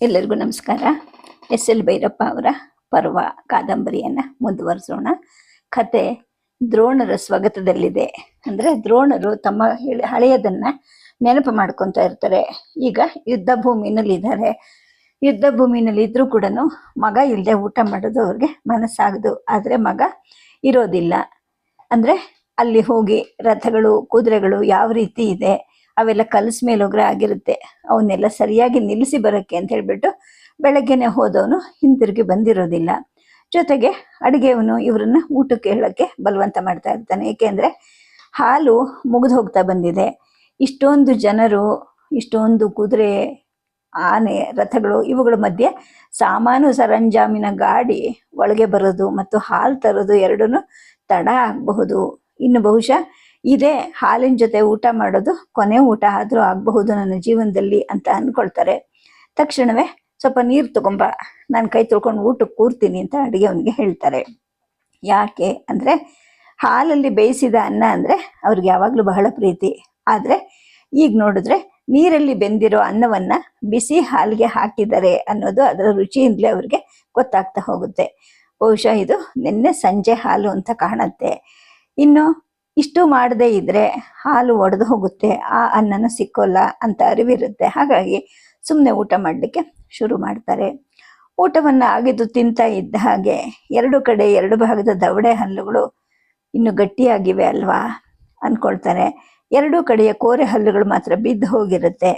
ಎಲ್ಲರಿಗೂ ನಮಸ್ಕಾರ. ಎಸ್.ಎಲ್. ಭೈರಪ್ಪ ಅವರ ಪರ್ವ ಕಾದಂಬರಿಯನ್ನು ಮುಂದುವರಿಸೋಣ. ಕತೆ ದ್ರೋಣರ ಸ್ವಗತದಲ್ಲಿದೆ. ಅಂದರೆ ದ್ರೋಣರು ತಮ್ಮ ಹಳೆಯದನ್ನು ನೆನಪು ಮಾಡ್ಕೊತಾ ಇರ್ತಾರೆ. ಈಗ ಯುದ್ಧ ಭೂಮಿನಲ್ಲಿ ಇದ್ದಾರೆ. ಯುದ್ಧ ಭೂಮಿನಲ್ಲಿ ಇದ್ರೂ ಕೂಡ ಮಗ ಇಲ್ಲದೆ ಊಟ ಮಾಡೋದು ಅವ್ರಿಗೆ ಮನಸ್ಸಾಗದು. ಆದರೆ ಮಗ ಇರೋದಿಲ್ಲ. ಅಂದರೆ ಅಲ್ಲಿ ಹೋಗಿ ರಥಗಳು ಕುದುರೆಗಳು ಯಾವ ರೀತಿ ಇದೆ ಅವೆಲ್ಲ ಕಲಸ ಮೇಲೋಗ್ರೆ ಆಗಿರುತ್ತೆ. ಅವನ್ನೆಲ್ಲ ಸರಿಯಾಗಿ ನಿಲ್ಲಿಸಿ ಬರೋಕ್ಕೆ ಅಂತ ಹೇಳ್ಬಿಟ್ಟು ಬೆಳಗ್ಗೆನೆ ಹೋದವನು ಹಿಂತಿರುಗಿ ಬಂದಿರೋದಿಲ್ಲ. ಜೊತೆಗೆ ಅಡುಗೆಯವನು ಇವರನ್ನ ಊಟಕ್ಕೆ ಹೇಳೋಕ್ಕೆ ಬಲವಂತ ಮಾಡ್ತಾ ಇರ್ತಾನೆ. ಏಕೆಂದರೆ ಹಾಲು ಮುಗಿದು ಹೋಗ್ತಾ ಬಂದಿದೆ. ಇಷ್ಟೊಂದು ಜನರು, ಇಷ್ಟೊಂದು ಕುದುರೆ, ಆನೆ, ರಥಗಳು, ಇವುಗಳ ಮಧ್ಯೆ ಸಾಮಾನು ಸರಂಜಾಮಿನ ಗಾಡಿ ಒಳಗೆ ಬರೋದು ಮತ್ತು ಹಾಲು ತರೋದು ಎರಡೂ ತಡ ಆಗಬಹುದು. ಇನ್ನು ಬಹುಶಃ ಇದೇ ಹಾಲಿನ ಜೊತೆ ಊಟ ಮಾಡೋದು ಕೊನೆ ಊಟ ಆದರೂ ಆಗಬಹುದು ನನ್ನ ಜೀವನದಲ್ಲಿ ಅಂತ ಅಂದ್ಕೊಳ್ತಾರೆ. ತಕ್ಷಣವೇ ಸ್ವಲ್ಪ ನೀರು ತಗೊಂಬ, ನಾನು ಕೈ ತೊಳ್ಕೊಂಡು ಊಟಕ್ಕೆ ಕೂರ್ತೀನಿ ಅಂತ ಅಡುಗೆ ಅವನಿಗೆ ಹೇಳ್ತಾರೆ. ಯಾಕೆ ಅಂದರೆ ಹಾಲಲ್ಲಿ ಬೇಯಿಸಿದ ಅನ್ನ ಅಂದರೆ ಅವ್ರಿಗೆ ಯಾವಾಗಲೂ ಬಹಳ ಪ್ರೀತಿ. ಆದರೆ ಈಗ ನೋಡಿದ್ರೆ ನೀರಲ್ಲಿ ಬೆಂದಿರೋ ಅನ್ನವನ್ನು ಬಿಸಿ ಹಾಲಿಗೆ ಹಾಕಿದ್ದಾರೆ ಅನ್ನೋದು ಅದರ ರುಚಿಯಿಂದಲೇ ಅವ್ರಿಗೆ ಗೊತ್ತಾಗ್ತಾ ಹೋಗುತ್ತೆ. ಬಹುಶಃ ಇದು ನಿನ್ನೆ ಸಂಜೆ ಹಾಲು ಅಂತ ಕಾಣುತ್ತೆ. ಇನ್ನು ಇಷ್ಟು ಮಾಡದೇ ಇದ್ರೆ ಹಾಲು ಒಡೆದು ಹೋಗುತ್ತೆ, ಆ ಅನ್ನನ ಸಿಕ್ಕೋಲ್ಲ ಅಂತ ಅರಿವಿರುತ್ತೆ. ಹಾಗಾಗಿ ಸುಮ್ಮನೆ ಊಟ ಮಾಡಲಿಕ್ಕೆ ಶುರು ಮಾಡ್ತಾರೆ. ಊಟವನ್ನು ಆಗಿದ್ದು ತಿಂತ ಇದ್ದ ಹಾಗೆ ಎರಡು ಕಡೆ ಎರಡು ಭಾಗದ ದವಡೆ ಹಲ್ಲುಗಳು ಇನ್ನು ಗಟ್ಟಿಯಾಗಿವೆ ಅಲ್ವಾ ಅಂದ್ಕೊಳ್ತಾರೆ. ಎರಡೂ ಕಡೆಯ ಕೋರೆ ಹಲ್ಲುಗಳು ಮಾತ್ರ ಬಿದ್ದು ಹೋಗಿರುತ್ತೆ.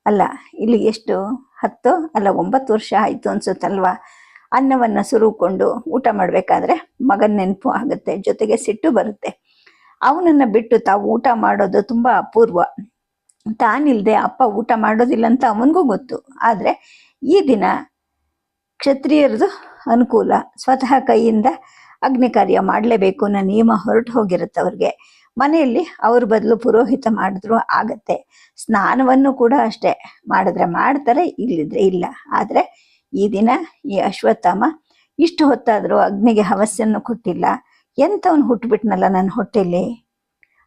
ಅಲ್ಲ, ಇಲ್ಲಿ ಎಷ್ಟು 9 ವರ್ಷ ಆಯಿತು ಅನ್ಸುತ್ತಲ್ವಾ ಅನ್ನವನ್ನು ಸುರುಕೊಂಡು ಊಟ ಮಾಡಬೇಕಾದ್ರೆ ಮಗನ ನೆನಪು ಆಗುತ್ತೆ. ಜೊತೆಗೆ ಸಿಟ್ಟು ಬರುತ್ತೆ. ಅವನನ್ನು ಬಿಟ್ಟು ತಾವು ಊಟ ಮಾಡೋದು ತುಂಬ ಅಪೂರ್ವ. ತಾನಿಲ್ಲದೆ ಅಪ್ಪ ಊಟ ಮಾಡೋದಿಲ್ಲ ಅಂತ ಅವನಿಗೂ ಗೊತ್ತು. ಆದರೆ ಈ ದಿನ ಕ್ಷತ್ರಿಯರದು ಅನುಕೂಲ, ಸ್ವತಃ ಕೈಯಿಂದ ಅಗ್ನಿ ಕಾರ್ಯ ಮಾಡಲೇಬೇಕು ಅನ್ನೋ ನಿಯಮ ಹೊರಟು ಹೋಗಿರುತ್ತೆ ಅವ್ರಿಗೆ. ಮನೆಯಲ್ಲಿ ಅವ್ರ ಬದಲು ಪುರೋಹಿತ ಮಾಡಿದ್ರು ಆಗತ್ತೆ. ಸ್ನಾನವನ್ನು ಕೂಡ ಅಷ್ಟೇ, ಮಾಡಿದ್ರೆ ಮಾಡ್ತಾರೆ, ಇಲ್ಲಿದ್ರೆ ಇಲ್ಲ. ಆದರೆ ಈ ದಿನ ಈ ಅಶ್ವತ್ಥಾಮ ಇಷ್ಟು ಹೊತ್ತಾದರೂ ಅಗ್ನಿಗೆ ಹವಸ್ಸನ್ನು ಕೊಟ್ಟಿಲ್ಲ. ಎಂಥವನು ಹುಟ್ಟುಬಿಟ್ನಲ್ಲ ನನ್ನ ಹೊಟ್ಟೆಯಲ್ಲಿ.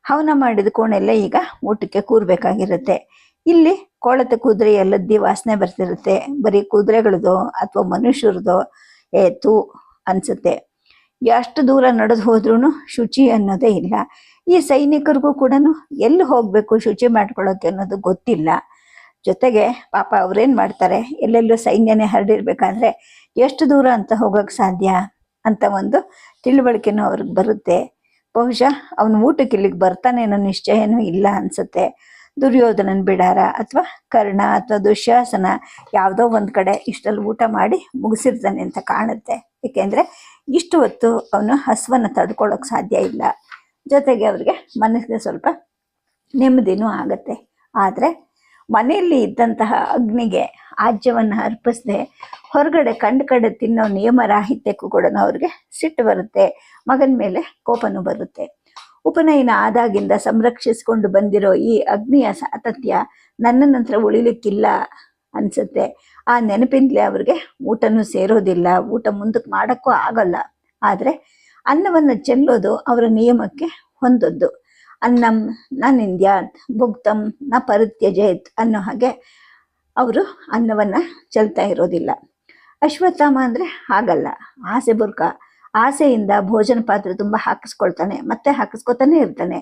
ಹವನ ಮಾಡಿದ ಕೋಣೆಲ್ಲ ಈಗ ಊಟಕ್ಕೆ ಕೂರ್ಬೇಕಾಗಿರುತ್ತೆ. ಇಲ್ಲಿ ಕೊಳತ ಕುದುರೆ ಎಲ್ಲದ್ದಿ ವಾಸನೆ ಬರ್ತಿರುತ್ತೆ. ಬರೀ ಕುದುರೆಗಳದೋ ಅಥವಾ ಮನುಷ್ಯರದೋ ತೂ ಅನ್ಸುತ್ತೆ. ಎಷ್ಟು ದೂರ ನಡೆದು ಹೋದ್ರೂ ಶುಚಿ ಅನ್ನೋದೇ ಇಲ್ಲ. ಈ ಸೈನಿಕರಿಗೂ ಕೂಡ ಎಲ್ಲಿ ಹೋಗಬೇಕು ಶುಚಿ ಮಾಡ್ಕೊಳ್ಳೋಕೆ ಅನ್ನೋದು ಗೊತ್ತಿಲ್ಲ. ಜೊತೆಗೆ ಪಾಪ ಅವ್ರೇನು ಮಾಡ್ತಾರೆ, ಎಲ್ಲೆಲ್ಲೋ ಸೈನ್ಯನೇ ಹರಡಿರ್ಬೇಕಾದ್ರೆ ಎಷ್ಟು ದೂರ ಅಂತ ಹೋಗೋಕ್ಕೆ ಸಾಧ್ಯ ಅಂತ ಒಂದು ತಿಳುವಳಿಕೆನೂ ಅವ್ರಿಗೆ ಬರುತ್ತೆ. ಬಹುಶಃ ಅವನು ಊಟಕ್ಕೆ ಇಲ್ಲಿಗೆ ಬರ್ತಾನೆ ಅನ್ನೋ ನಿಶ್ಚಯನೂ ಇಲ್ಲ ಅನ್ಸುತ್ತೆ. ದುರ್ಯೋಧನನ ಬಿಡಾರ ಅಥವಾ ಕರ್ಣ ಅಥವಾ ದುಶ್ಯಾಸನ ಯಾವುದೋ ಒಂದು ಕಡೆ ಇಷ್ಟಲ್ಲಿ ಊಟ ಮಾಡಿ ಮುಗಿಸಿರ್ತಾನೆ ಅಂತ ಕಾಣುತ್ತೆ. ಏಕೆಂದರೆ ಇಷ್ಟು ಹೊತ್ತು ಅವನು ಹಸುವನ್ನು ತಡ್ಕೊಳ್ಳೋಕೆ ಸಾಧ್ಯ ಇಲ್ಲ. ಜೊತೆಗೆ ಅವ್ರಿಗೆ ಮನಸ್ಸಿಗೆ ಸ್ವಲ್ಪ ನೆಮ್ಮದಿನೂ ಆಗತ್ತೆ. ಆದರೆ ಮನೆಯಲ್ಲಿ ಇದ್ದಂತಹ ಅಗ್ನಿಗೆ ಆಜ್ಯವನ್ನು ಅರ್ಪಿಸದೆ ಹೊರಗಡೆ ಕಡೆ ತಿನ್ನೋ ನಿಯಮರಾಹಿತ್ಯಕ್ಕೂ ಕೂಡ ಅವ್ರಿಗೆ ಸಿಟ್ಟು ಬರುತ್ತೆ. ಮಗನ ಮೇಲೆ ಕೋಪನೂ ಬರುತ್ತೆ. ಉಪನಯನ ಆದಾಗಿಂದ ಸಂರಕ್ಷಿಸಿಕೊಂಡು ಬಂದಿರೋ ಈ ಅಗ್ನಿಯ ಸಾತತ್ಯ ನನ್ನ ನಂತರ ಉಳಿಲಿಕ್ಕಿಲ್ಲ ಅನ್ಸುತ್ತೆ. ಆ ನೆನಪಿಂದಲೇ ಅವ್ರಿಗೆ ಊಟನೂ ಸೇರೋದಿಲ್ಲ, ಊಟ ಮುಂದಕ್ಕೆ ಮಾಡೋಕ್ಕೂ ಆಗಲ್ಲ. ಆದರೆ ಅನ್ನವನ್ನು ಚೆಲ್ಲೋದು ಅವರ ನಿಯಮಕ್ಕೆ ಹೊಂದದ್ದು. ಅನ್ನಂ ನ ನಿಂದ್ಯಾತ್ ಭುಕ್ತಂ ನ ಪರಿತ್ಯಜೇತ್ ಅನ್ನೋ ಹಾಗೆ ಅವರು ಅನ್ನವನ್ನು ಚೆಲ್ತಾ ಇರೋದಿಲ್ಲ. ಅಶ್ವತ್ಥಾಮ ಅಂದರೆ ಹಾಗಲ್ಲ, ಆಸೆ ಬುರ್ಕ. ಆಸೆಯಿಂದ ಭೋಜನ ಪಾತ್ರೆ ತುಂಬ ಹಾಕಿಸ್ಕೊಳ್ತಾನೆ, ಮತ್ತೆ ಹಾಕಿಸ್ಕೊತಾನೆ ಇರ್ತಾನೆ.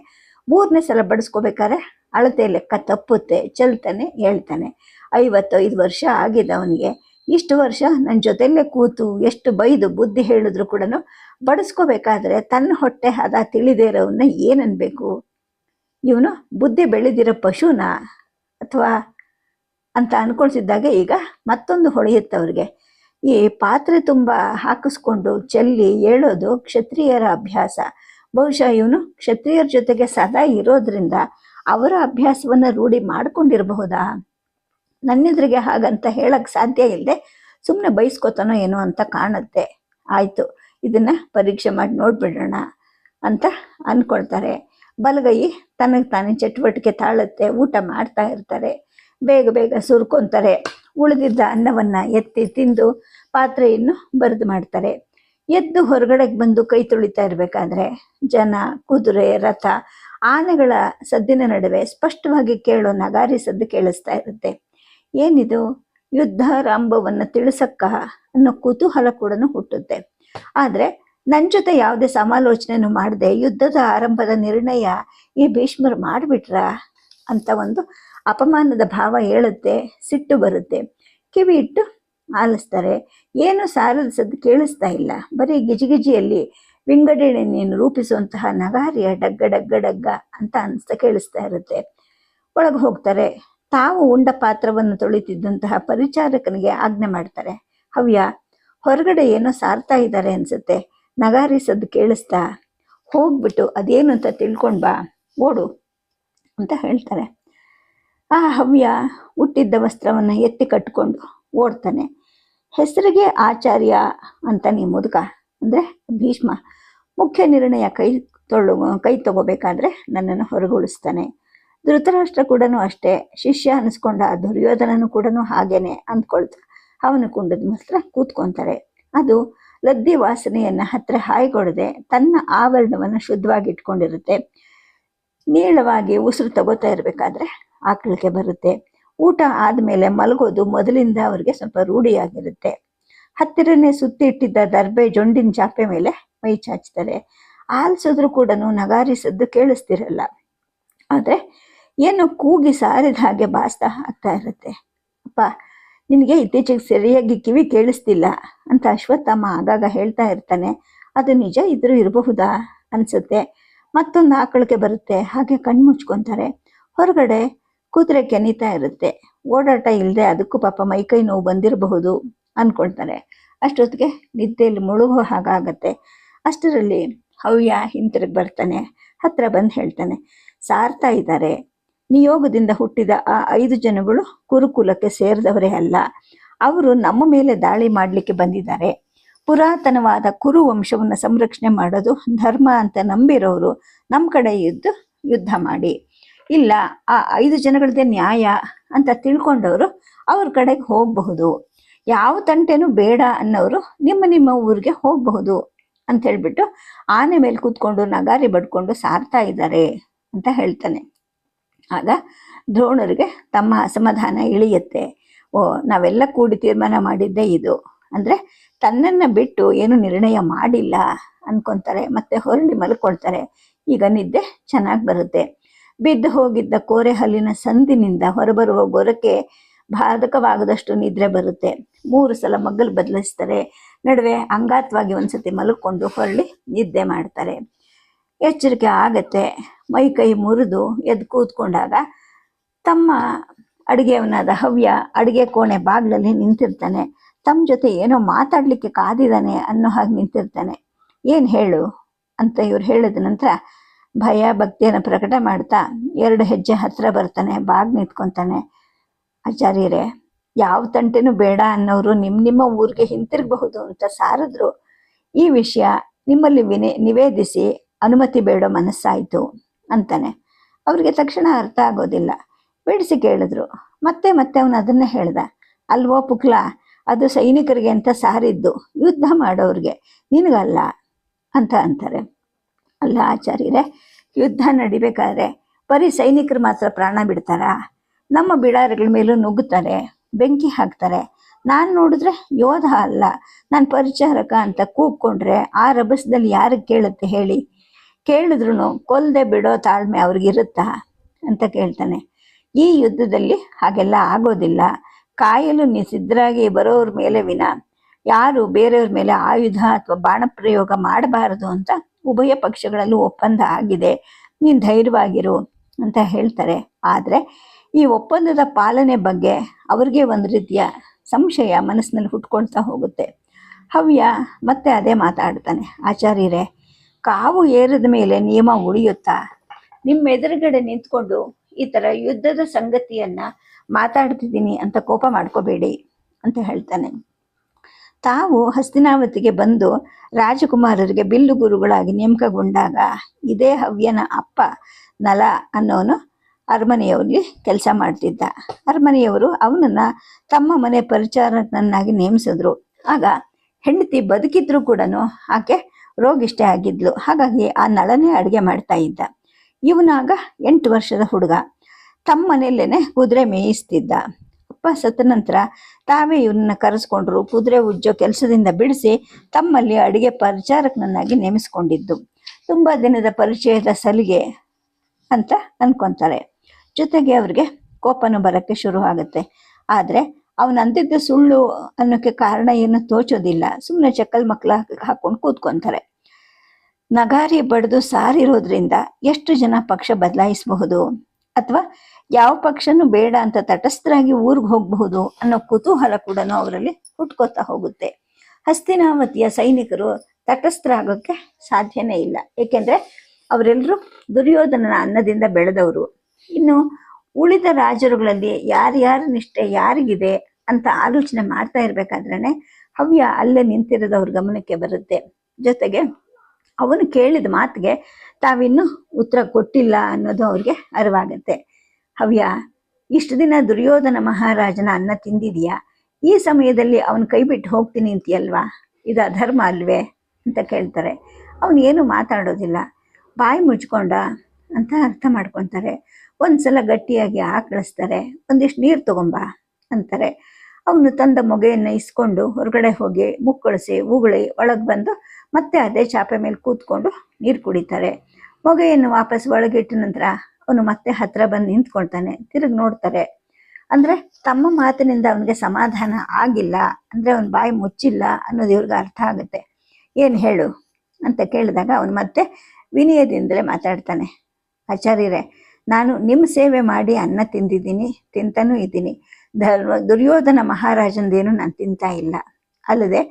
3ನೇ ಸಲ ಬಡಿಸ್ಕೋಬೇಕಾದ್ರೆ ಅಳತೆ ಲೆಕ್ಕ ತಪ್ಪುತ್ತೆ, ಚೆಲ್ತಾನೆ, ಹೇಳ್ತಾನೆ. 55 ವರ್ಷ ಆಗಿದೆ ಅವನಿಗೆ. ಇಷ್ಟು ವರ್ಷ ನನ್ನ ಜೊತೆಯಲ್ಲೇ ಕೂತು ಎಷ್ಟು ಬೈದು ಬುದ್ಧಿ ಹೇಳಿದ್ರು ಕೂಡ ಬಡಿಸ್ಕೋಬೇಕಾದ್ರೆ ತನ್ನ ಹೊಟ್ಟೆ ಹದ ತಿಳಿದೇ ಇರೋವನ್ನ ಏನನ್ಬೇಕು? ಇವನು ಬುದ್ಧಿ ಬೆಳೆದಿರೋ ಪಶುನ ಅಥವಾ ಅಂತ ಅನ್ಕೊಳ್ತಿದ್ದಾಗ ಈಗ ಮತ್ತೊಂದು ಹೊಳೆಯುತ್ತವ್ರಿಗೆ. ಈ ಪಾತ್ರೆ ತುಂಬ ಹಾಕಿಸ್ಕೊಂಡು ಚೆಲ್ಲಿ ಏಳೋದು ಕ್ಷತ್ರಿಯರ ಅಭ್ಯಾಸ. ಬಹುಶಃ ಇವನು ಕ್ಷತ್ರಿಯರ ಜೊತೆಗೆ ಸದಾ ಇರೋದ್ರಿಂದ ಅವರ ಅಭ್ಯಾಸವನ್ನು ರೂಢಿ ಮಾಡ್ಕೊಂಡಿರಬಹುದಾ? ನನ್ನೆದುರಿಗೆ ಹಾಗಂತ ಹೇಳಕ್ಕೆ ಸಾಧ್ಯ ಇಲ್ಲದೆ ಸುಮ್ಮನೆ ಬೈಸ್ಕೊತಾನೋ ಏನೋ ಅಂತ ಕಾಣುತ್ತೆ. ಆಯಿತು, ಇದನ್ನು ಪರೀಕ್ಷೆ ಮಾಡಿ ನೋಡ್ಬಿಡೋಣ ಅಂತ ಅಂದ್ಕೊಳ್ತಾರೆ. ಬಲಗೈ ತನಗೆ ತಾನೇ ಚಟುವಟಿಕೆ ತಾಳುತ್ತೆ. ಊಟ ಮಾಡ್ತಾ ಇರ್ತಾರೆ. ಬೇಗ ಬೇಗ ಸುರ್ಕೊತಾರೆ. ಉಳಿದಿದ್ದ ಅನ್ನವನ್ನು ಎತ್ತಿ ತಿಂದು ಪಾತ್ರೆಯನ್ನು ಬರೆದು ಮಾಡ್ತಾರೆ. ಎದ್ದು ಹೊರಗಡೆಗೆ ಬಂದು ಕೈ ತೊಳಿತಾ ಇರಬೇಕಾದ್ರೆ ಜನ, ಕುದುರೆ, ರಥ, ಆನೆಗಳ ಸದ್ದಿನ ನಡುವೆ ಸ್ಪಷ್ಟವಾಗಿ ಕೇಳೋ ನಗಾರಿ ಸದ್ದು ಕೇಳಿಸ್ತಾ ಇರುತ್ತೆ. ಏನಿದು, ಯುದ್ಧಾರಂಭವನ್ನು ತಿಳಿಸಕ್ಕ ಅನ್ನೋ ಕುತೂಹಲ ಕೂಡ ಹುಟ್ಟುತ್ತೆ. ಆದ್ರೆ ನನ್ನ ಜೊತೆ ಯಾವುದೇ ಸಮಾಲೋಚನೆಯನ್ನು ಮಾಡದೆ ಯುದ್ಧದ ಆರಂಭದ ನಿರ್ಣಯ ಈ ಭೀಷ್ಮರು ಮಾಡಿಬಿಟ್ರ ಅಂತ ಒಂದು ಅಪಮಾನದ ಭಾವ ಹೇಳುತ್ತೆ. ಸಿಟ್ಟು ಬರುತ್ತೆ. ಕಿವಿ ಇಟ್ಟು ಆಲಿಸ್ತಾರೆ. ಏನು ಸಾರದ ಸದ್ದು ಕೇಳಿಸ್ತಾ ಇಲ್ಲ. ಬರೀ ಗಿಜಿಗಿಜಿಯಲ್ಲಿ ವಿಂಗಡಣೆಯನ್ನು ರೂಪಿಸುವಂತಹ ನಗಾರಿಯ ಡಗ್ಗ ಡಗ್ಗ ಡಗ್ಗ ಅಂತ ಅನಿಸ್ತಾ ಕೇಳಿಸ್ತಾ ಇರುತ್ತೆ. ಒಳಗೆ ಹೋಗ್ತಾರೆ. ತಾವು ಉಂಡ ಪಾತ್ರವನ್ನು ತೊಳಿತಿದ್ದಂತಹ ಪರಿಚಾರಕನಿಗೆ ಆಜ್ಞೆ ಮಾಡ್ತಾರೆ. ಹವ್ಯ, ಹೊರಗಡೆ ಏನೋ ಸಾರ್ತಾ ಇದ್ದಾರೆ ಅನ್ಸುತ್ತೆ, ನಗಾರಿ ಸದ್ದು ಕೇಳಿಸ್ತಾ, ಹೋಗ್ಬಿಟ್ಟು ಅದೇನು ಅಂತ ತಿಳ್ಕೊಂಡ್ ಬಾ, ಓಡು ಅಂತ ಹೇಳ್ತಾರೆ. ಆ ಹವ್ಯ ಹುಟ್ಟಿದ್ದ ವಸ್ತ್ರವನ್ನು ಎತ್ತಿ ಕಟ್ಕೊಂಡು ಓಡ್ತಾನೆ. ಹೆಸರಿಗೆ ಆಚಾರ್ಯ ಅಂತ ನೀ ಮುದುಕ ಅಂದರೆ ಭೀಷ್ಮ ಮುಖ್ಯ ನಿರ್ಣಯ ಕೈ ತಗೋಬೇಕಾದ್ರೆ ನನ್ನನ್ನು ಹೊರಗುಳಿಸ್ತಾನೆ. ಧೃತರಾಷ್ಟ್ರ ಕೂಡ ಅಷ್ಟೇ, ಶಿಷ್ಯ ಅನಿಸ್ಕೊಂಡ ದುರ್ಯೋಧನನು ಕೂಡ ಹಾಗೇನೆ ಅಂದ್ಕೊಳ್ತಾ ಅವನು ಕುಂಡದ ಮಾತ್ರ ಕೂತ್ಕೊಂತಾರೆ. ಅದು ಲದ್ದಿ ವಾಸನೆಯನ್ನ ಹತ್ರ ಹಾಯ್ಗೊಡದೆ ತನ್ನ ಆವರಣವನ್ನು ಶುದ್ಧವಾಗಿ ಇಟ್ಕೊಂಡಿರುತ್ತೆ. ನೀಳವಾಗಿ ಉಸಿರು ತಗೋತಾ ಇರಬೇಕಾದ್ರೆ ಆಕಳಿಕೆ ಬರುತ್ತೆ. ಊಟ ಆದಮೇಲೆ ಮಲಗೋದು ಮೊದಲಿಂದ ಅವ್ರಿಗೆ ಸ್ವಲ್ಪ ರೂಢಿಯಾಗಿರುತ್ತೆ. ಹತ್ತಿರನೇ ಸುತ್ತಿ ಇಟ್ಟಿದ್ದ ದರ್ಬೆ ಜೊಂಡಿನ ಚಾಪೆ ಮೇಲೆ ಮೈ ಚಾಚ್ತಾರೆ. ಆಲ್ಸಿದ್ರು ಕೂಡ ನಗಾರಿ ಸದ್ದು ಕೇಳಿಸ್ತಿರಲ್ಲ. ಆದರೆ ಏನೋ ಕೂಗಿ ಸಾರಿದ ಹಾಗೆ ಬಾಸ್ತಾ ಆಗ್ತಾ ಇರುತ್ತೆ. ಅಪ್ಪ, ನಿನಗೆ ಇತ್ತೀಚೆಗೆ ಸರಿಯಾಗಿ ಕಿವಿ ಕೇಳಿಸ್ತಿಲ್ಲ ಅಂತ ಅಶ್ವತ್ಥಮ್ಮ ಆಗಾಗ ಹೇಳ್ತಾ ಇರ್ತಾನೆ. ಅದು ನಿಜ ಇದ್ರೂ ಇರಬಹುದಾ ಅನ್ಸುತ್ತೆ. ಮತ್ತೊಂದು ಆಕಳಿಕೆ ಬರುತ್ತೆ. ಹಾಗೆ ಕಣ್ಮುಚ್ಕೊಂತಾರೆ. ಹೊರಗಡೆ ಕುದುರೆ ಕೆನಿತಾ ಇರುತ್ತೆ. ಓಡಾಟ ಇಲ್ಲದೆ ಅದಕ್ಕೂ ಪಾಪ ಮೈಕೈ ನೋವು ಬಂದಿರಬಹುದು ಅಂದ್ಕೊಳ್ತಾರೆ. ಅಷ್ಟೊತ್ತಿಗೆ ನಿದ್ದೆಯಲ್ಲಿ ಮುಳುಗೋ ಹಾಗಾಗತ್ತೆ. ಅಷ್ಟರಲ್ಲಿ ಹವ್ಯ ಹಿಂತಿರುಗಿ ಬರ್ತಾನೆ. ಹತ್ರ ಬಂದು ಹೇಳ್ತಾನೆ, ಸಾರ್ತಾ ಇದ್ದಾರೆ. ನಿಯೋಗದಿಂದ ಹುಟ್ಟಿದ ಆ 5 ಜನಗಳು ಕುರುಕುಲಕ್ಕೆ ಸೇರಿದವರೇ ಅಲ್ಲ. ಅವರು ನಮ್ಮ ಮೇಲೆ ದಾಳಿ ಮಾಡಲಿಕ್ಕೆ ಬಂದಿದ್ದಾರೆ. ಪುರಾತನವಾದ ಕುರು ವಂಶವನ್ನು ಸಂರಕ್ಷಣೆ ಮಾಡೋದು ಧರ್ಮ ಅಂತ ನಂಬಿರೋರು ನಮ್ಮ ಕಡೆ ಯುದ್ಧ ಮಾಡಿ, ಇಲ್ಲ ಆ 5 ಜನಗಳದ್ದೇ ನ್ಯಾಯ ಅಂತ ತಿಳ್ಕೊಂಡವರು ಅವ್ರ ಕಡೆಗೆ ಹೋಗಬಹುದು. ಯಾವ ತಂಟೆನೂ ಬೇಡ ಅನ್ನೋರು ನಿಮ್ಮ ಊರಿಗೆ ಹೋಗಬಹುದು ಅಂತ ಹೇಳ್ಬಿಟ್ಟು ಆನೆ ಮೇಲೆ ಕೂತ್ಕೊಂಡು ನಗಾರಿ ಬಡ್ಕೊಂಡು ಸಾರ್ತಾ ಇದ್ದಾರೆ ಅಂತ ಹೇಳ್ತಾನೆ. ಆಗ ದ್ರೋಣರಿಗೆ ತಮ್ಮ ಅಸಮಾಧಾನ ಇಳಿಯುತ್ತೆ. ಓ, ನಾವೆಲ್ಲ ಕೂಡಿ ತೀರ್ಮಾನ ಮಾಡಿದ್ದೇ ಇದು ಅಂದರೆ ತನ್ನನ್ನು ಬಿಟ್ಟು ಏನು ನಿರ್ಣಯ ಮಾಡಿಲ್ಲ ಅನ್ಕೊತಾರೆ. ಮತ್ತೆ ಹೊರಳಿ ಮಲ್ಕೊಳ್ತಾರೆ. ಈಗ ನಿದ್ದೆ ಚೆನ್ನಾಗಿ ಬರುತ್ತೆ. ಬಿದ್ದು ಹೋಗಿದ್ದ ಕೋರೆ ಹಲ್ಲಿನ ಸಂದಿನಿಂದ ಹೊರಬರುವ ಗೊರಕೆ ಬಾಧಕವಾಗದಷ್ಟು ನಿದ್ರೆ ಬರುತ್ತೆ. 3 ಸಲ ಮಗ್ಗಲು ಬದಲಿಸ್ತಾರೆ. ನಡುವೆ ಅಂಗಾತ್ವಾಗಿ ಒಂದ್ಸತಿ ಮಲ್ಕೊಂಡು ಹೊರಳಿ ನಿದ್ದೆ ಮಾಡ್ತಾರೆ. ಎಚ್ಚರಿಕೆ ಆಗತ್ತೆ. ಮೈ ಕೈ ಮುರಿದು ಎದ್ದು ಕೂತ್ಕೊಂಡಾಗ ತಮ್ಮ ಅಡುಗೆಯವನಾದ ಹವ್ಯ ಅಡುಗೆ ಕೋಣೆ ಬಾಗಿಲಲ್ಲಿ ನಿಂತಿರ್ತಾನೆ. ತಮ್ಮ ಜೊತೆ ಏನೋ ಮಾತಾಡಲಿಕ್ಕೆ ಕಾದಿದ್ದಾನೆ ಅನ್ನೋ ಹಾಗೆ ನಿಂತಿರ್ತಾನೆ. ಏನು ಹೇಳು ಅಂತ ಇವ್ರು ಹೇಳಿದ ನಂತರ ಭಯ ಭಕ್ತಿಯನ್ನು ಪ್ರಕಟ ಮಾಡ್ತಾ 2 ಹೆಜ್ಜೆ ಹತ್ರ ಬರ್ತಾನೆ. ಬಾಗ್ ನಿಂತ್ಕೊತಾನೆ. ಆಚಾರ್ಯರೇ, ಯಾವ ತಂಟೆನೂ ಬೇಡ ಅನ್ನೋರು ನಿಮ್ಮ ಊರಿಗೆ ಹಿಂತಿರುಗಬಹುದು ಅಂತ ಸಾರಿದ್ರು. ಈ ವಿಷಯ ನಿಮ್ಮಲ್ಲಿ ನಿವೇದಿಸಿ ಅನುಮತಿ ಬೇಡೋ ಮನಸ್ಸಾಯಿತು ಅಂತಾನೆ. ಅವ್ರಿಗೆ ತಕ್ಷಣ ಅರ್ಥ ಆಗೋದಿಲ್ಲ. ಬಿಡಿಸಿ ಕೇಳಿದ್ರು. ಮತ್ತೆ ಅವನು ಅದನ್ನೇ ಹೇಳ್ದ. ಅಲ್ವೋ ಪುಕ್ಲ, ಅದು ಸೈನಿಕರಿಗೆ ಅಂತ ಸಾರಿದ್ದು, ಯುದ್ಧ ಮಾಡೋರಿಗೆ, ನಿನಗಲ್ಲ ಅಂತ ಅಂತಾರೆ. ಅಲ್ಲ ಆಚಾರ್ಯರೇ, ಯುದ್ಧ ನಡಿಬೇಕಾದ್ರೆ ಬರೀ ಸೈನಿಕರು ಮಾತ್ರ ಪ್ರಾಣ ಬಿಡ್ತಾರಾ? ನಮ್ಮ ಬಿಡಾರಗಳ ಮೇಲೂ ನುಗ್ಗುತ್ತಾರೆ, ಬೆಂಕಿ ಹಾಕ್ತಾರೆ. ನಾನು ನೋಡಿದ್ರೆ ಯೋಧ ಅಲ್ಲ, ನಾನು ಪರಿಚಾರಕ ಅಂತ ಕೂಗ್ಕೊಂಡ್ರೆ ಆ ರಭಸದಲ್ಲಿ ಯಾರಿಗೆ ಕೇಳುತ್ತೆ ಹೇಳಿ? ಕೇಳಿದ್ರು ಕೊಲ್ಲದೆ ಬಿಡೋ ತಾಳ್ಮೆ ಅವ್ರಿಗಿರುತ್ತಾ ಅಂತ ಕೇಳ್ತಾನೆ. ಈ ಯುದ್ಧದಲ್ಲಿ ಹಾಗೆಲ್ಲ ಆಗೋದಿಲ್ಲ. ಕಾಯಲು ಸಿದ್ಧರಾಗಿ ಬರೋವ್ರ ಮೇಲೆ ವಿನ ಯಾರು ಬೇರೆಯವ್ರ ಮೇಲೆ ಆಯುಧ ಅಥವಾ ಬಾಣ ಪ್ರಯೋಗ ಮಾಡಬಾರದು ಅಂತ ಉಭಯ ಪಕ್ಷಗಳಲ್ಲೂ ಒಪ್ಪಂದ ಆಗಿದೆ. ನೀನು ಧೈರ್ಯವಾಗಿರು ಅಂತ ಹೇಳ್ತಾರೆ. ಆದರೆ ಈ ಒಪ್ಪಂದದ ಪಾಲನೆ ಬಗ್ಗೆ ಅವ್ರಿಗೆ ಒಂದು ರೀತಿಯ ಸಂಶಯ ಮನಸ್ಸಿನಲ್ಲಿ ಹುಟ್ಕೊಳ್ತಾ ಹೋಗುತ್ತೆ. ಹವ್ಯ ಮತ್ತೆ ಅದೇ ಮಾತಾಡ್ತಾನೆ. ಆಚಾರ್ಯರೇ, ಕಾವು ಏರಿದ ಮೇಲೆ ನಿಯಮ ಉಳಿಯುತ್ತಾ? ನಿಮ್ಮ ಎದುರುಗಡೆ ನಿಂತ್ಕೊಂಡು ಈ ಥರ ಯುದ್ಧದ ಸಂಗತಿಯನ್ನ ಮಾತಾಡ್ತಿದ್ದೀನಿ ಅಂತ ಕೋಪ ಮಾಡ್ಕೋಬೇಡಿ ಅಂತ ಹೇಳ್ತಾನೆ. ತಾವು ಹಸ್ತಿನಾವತಿಗೆ ಬಂದು ರಾಜಕುಮಾರರಿಗೆ ಬಿಲ್ಲು ಗುರುಗಳಾಗಿ ನೇಮಕಗೊಂಡಾಗ ಇದೇ ಹವ್ಯನ ಅಪ್ಪ ನಲ ಅನ್ನೋನು ಅರಮನೆಯವರಿಗೆ ಕೆಲಸ ಮಾಡ್ತಿದ್ದ. ಅರಮನೆಯವರು ಅವನನ್ನು ತಮ್ಮ ಮನೆ ಪರಿಚಾರಕನನ್ನಾಗಿ ನೇಮಿಸಿದ್ರು. ಆಗ ಹೆಂಡತಿ ಬದುಕಿದ್ರು ಕೂಡ ಆಕೆ ರೋಗಿಷ್ಟೇ ಆಗಿದ್ಲು. ಹಾಗಾಗಿ ಆ ನಳನೇ ಅಡುಗೆ ಮಾಡ್ತಾ ಇದ್ದ. ಇವನಾಗ 8 ವರ್ಷದ ಹುಡುಗ. ತಮ್ಮ ಮನೆಯಲ್ಲೇನೆ ಕುದುರೆ ಮೇಯಿಸ್ತಿದ್ದ. ಅಪ್ಪ ಅಪ್ಪ ಸತ್ತ ನಂತರ ತಾವೇ ಇವ್ರನ್ನ ಕರೆಸ್ಕೊಂಡ್ರು. ಕುದುರೆ ಉಜ್ಜೋ ಕೆಲಸದಿಂದ ಬಿಡಿಸಿ ತಮ್ಮಲ್ಲಿ ಅಡಿಗೆ ಪರಿಚಾರಕನನ್ನಾಗಿ ನೇಮಿಸ್ಕೊಂಡಿದ್ದು. ತುಂಬ ದಿನದ ಪರಿಚಯದ ಸಲಿಗೆ ಅಂತ ಅನ್ಕೊಂತಾರೆ. ಜೊತೆಗೆ ಅವ್ರಿಗೆ ಕೋಪನೂ ಬರೋಕ್ಕೆ ಶುರು ಆಗುತ್ತೆ. ಆದರೆ ಅವನು ಅಂದಿದ್ದು ಸುಳ್ಳು ಅನ್ನೋಕ್ಕೆ ಕಾರಣ ಏನು ತೋಚೋದಿಲ್ಲ. ಸುಮ್ಮನೆ ಚಕ್ಕಲ್ ಮಕ್ಕಳ ಹಾಕೊಂಡು ಕೂತ್ಕೊಂತಾರೆ. ನಗಾರಿ ಬಡ್ದು ಸಾರಿರೋದ್ರಿಂದ ಎಷ್ಟು ಜನ ಪಕ್ಷ ಬದಲಾಯಿಸಬಹುದು, ಅಥವಾ ಯಾವ ಪಕ್ಷನೂ ಬೇಡ ಅಂತ ತಟಸ್ಥರಾಗಿ ಊರಿಗೆ ಹೋಗಬಹುದು ಅನ್ನೋ ಕುತೂಹಲ ಕೂಡ ಅವರಲ್ಲಿ ಹುಟ್ಕೋತಾ ಹೋಗುತ್ತೆ. ಹಸ್ತಿನಾವತಿಯ ಸೈನಿಕರು ತಟಸ್ಥರಾಗೋಕ್ಕೆ ಸಾಧ್ಯನೇ ಇಲ್ಲ. ಏಕೆಂದ್ರೆ ಅವರೆಲ್ಲರೂ ದುರ್ಯೋಧನನ ಅನ್ನದಿಂದ ಬೆಳೆದವರು. ಇನ್ನು ಉಳಿದ ರಾಜರುಗಳಲ್ಲಿ ಯಾರ್ಯಾರ ನಿಷ್ಠೆ ಯಾರಿಗಿದೆ ಅಂತ ಆಲೋಚನೆ ಮಾಡ್ತಾ ಇರ್ಬೇಕಾದ್ರೇನೆ ಹವ್ಯ ಅಲ್ಲೇ ನಿಂತಿರೋದು ಅವ್ರ ಗಮನಕ್ಕೆ ಬರುತ್ತೆ. ಜೊತೆಗೆ ಅವನು ಕೇಳಿದ ಮಾತಿಗೆ ತಾವಿನ್ನೂ ಉತ್ತರ ಕೊಟ್ಟಿಲ್ಲ ಅನ್ನೋದು ಅವ್ರಿಗೆ ಅರಿವಾಗತ್ತೆ. ಹವ್ಯ, ಇಷ್ಟು ದಿನ ದುರ್ಯೋಧನ ಮಹಾರಾಜನ ಅನ್ನ ತಿಂದಿದೀಯಾ? ಈ ಸಮಯದಲ್ಲಿ ಅವನ ಕೈ ಬಿಟ್ಟು ಹೋಗ್ತೀನಿ ಅಂತೀಯಲ್ವಾ? ಇದು ಅಧರ್ಮ ಅಲ್ವೇ ಅಂತ ಕೇಳ್ತಾರೆ. ಅವನು ಏನು ಮಾತಾಡೋದಿಲ್ಲ, ಬಾಯಿ ಮುಚ್ಕೊಂಡ ಅಂತ ಅರ್ಥ ಮಾಡ್ಕೊತಾರೆ. ಒಂದ್ಸಲ ಗಟ್ಟಿಯಾಗಿ ಆಕಳಿಸ್ತಾರೆ. ಒಂದಿಷ್ಟು ನೀರು ತಗೊಂಬ ಅಂತಾರೆ. ಅವನು ತಂದ ಮೊಗೆಯನ್ನು ಇಸ್ಕೊಂಡು ಹೊರಗಡೆ ಹೋಗಿ ಮುಕ್ಕಳಿಸಿ ಉಗುಳಿ ಒಳಗೆ ಬಂದು ಮತ್ತೆ ಅದೇ ಚಾಪೆ ಮೇಲೆ ಕೂತ್ಕೊಂಡು ನೀರು ಕುಡಿತಾರೆ. ಮೊಗೆಯನ್ನು ವಾಪಸ್ ಒಳಗಿಟ್ಟ ನಂತರ ಅವನು ಮತ್ತೆ ಹತ್ರ ಬಂದು ನಿಂತ್ಕೊಳ್ತಾನೆ. ತಿರುಗಿ ನೋಡ್ತಾರೆ. ಅಂದ್ರೆ ತಮ್ಮ ಮಾತಿನಿಂದ ಅವನಿಗೆ ಸಮಾಧಾನ ಆಗಿಲ್ಲ, ಅಂದ್ರೆ ಅವನ ಬಾಯಿ ಮುಚ್ಚಿಲ್ಲ ಅನ್ನೋದು ಇವ್ರಿಗೆ ಅರ್ಥ ಆಗುತ್ತೆ. ಏನು ಹೇಳು ಅಂತ ಕೇಳಿದಾಗ ಅವನು ಮತ್ತೆ ವಿನಯದಿಂದಲೇ ಮಾತಾಡ್ತಾನೆ. ಆಚಾರ್ಯರೇ, ನಾನು ನಿಮ್ಮ ಸೇವೆ ಮಾಡಿ ಅನ್ನ ತಿಂದಿದ್ದೀನಿ, ತಿಂತಾನೂ ಇದ್ದೀನಿ. ದುರ್ಯೋಧನ ಮಹಾರಾಜಂದೇನು ನಾನು ತಿಂತಾ ಇಲ್ಲ. ಅಲ್ಲದೆ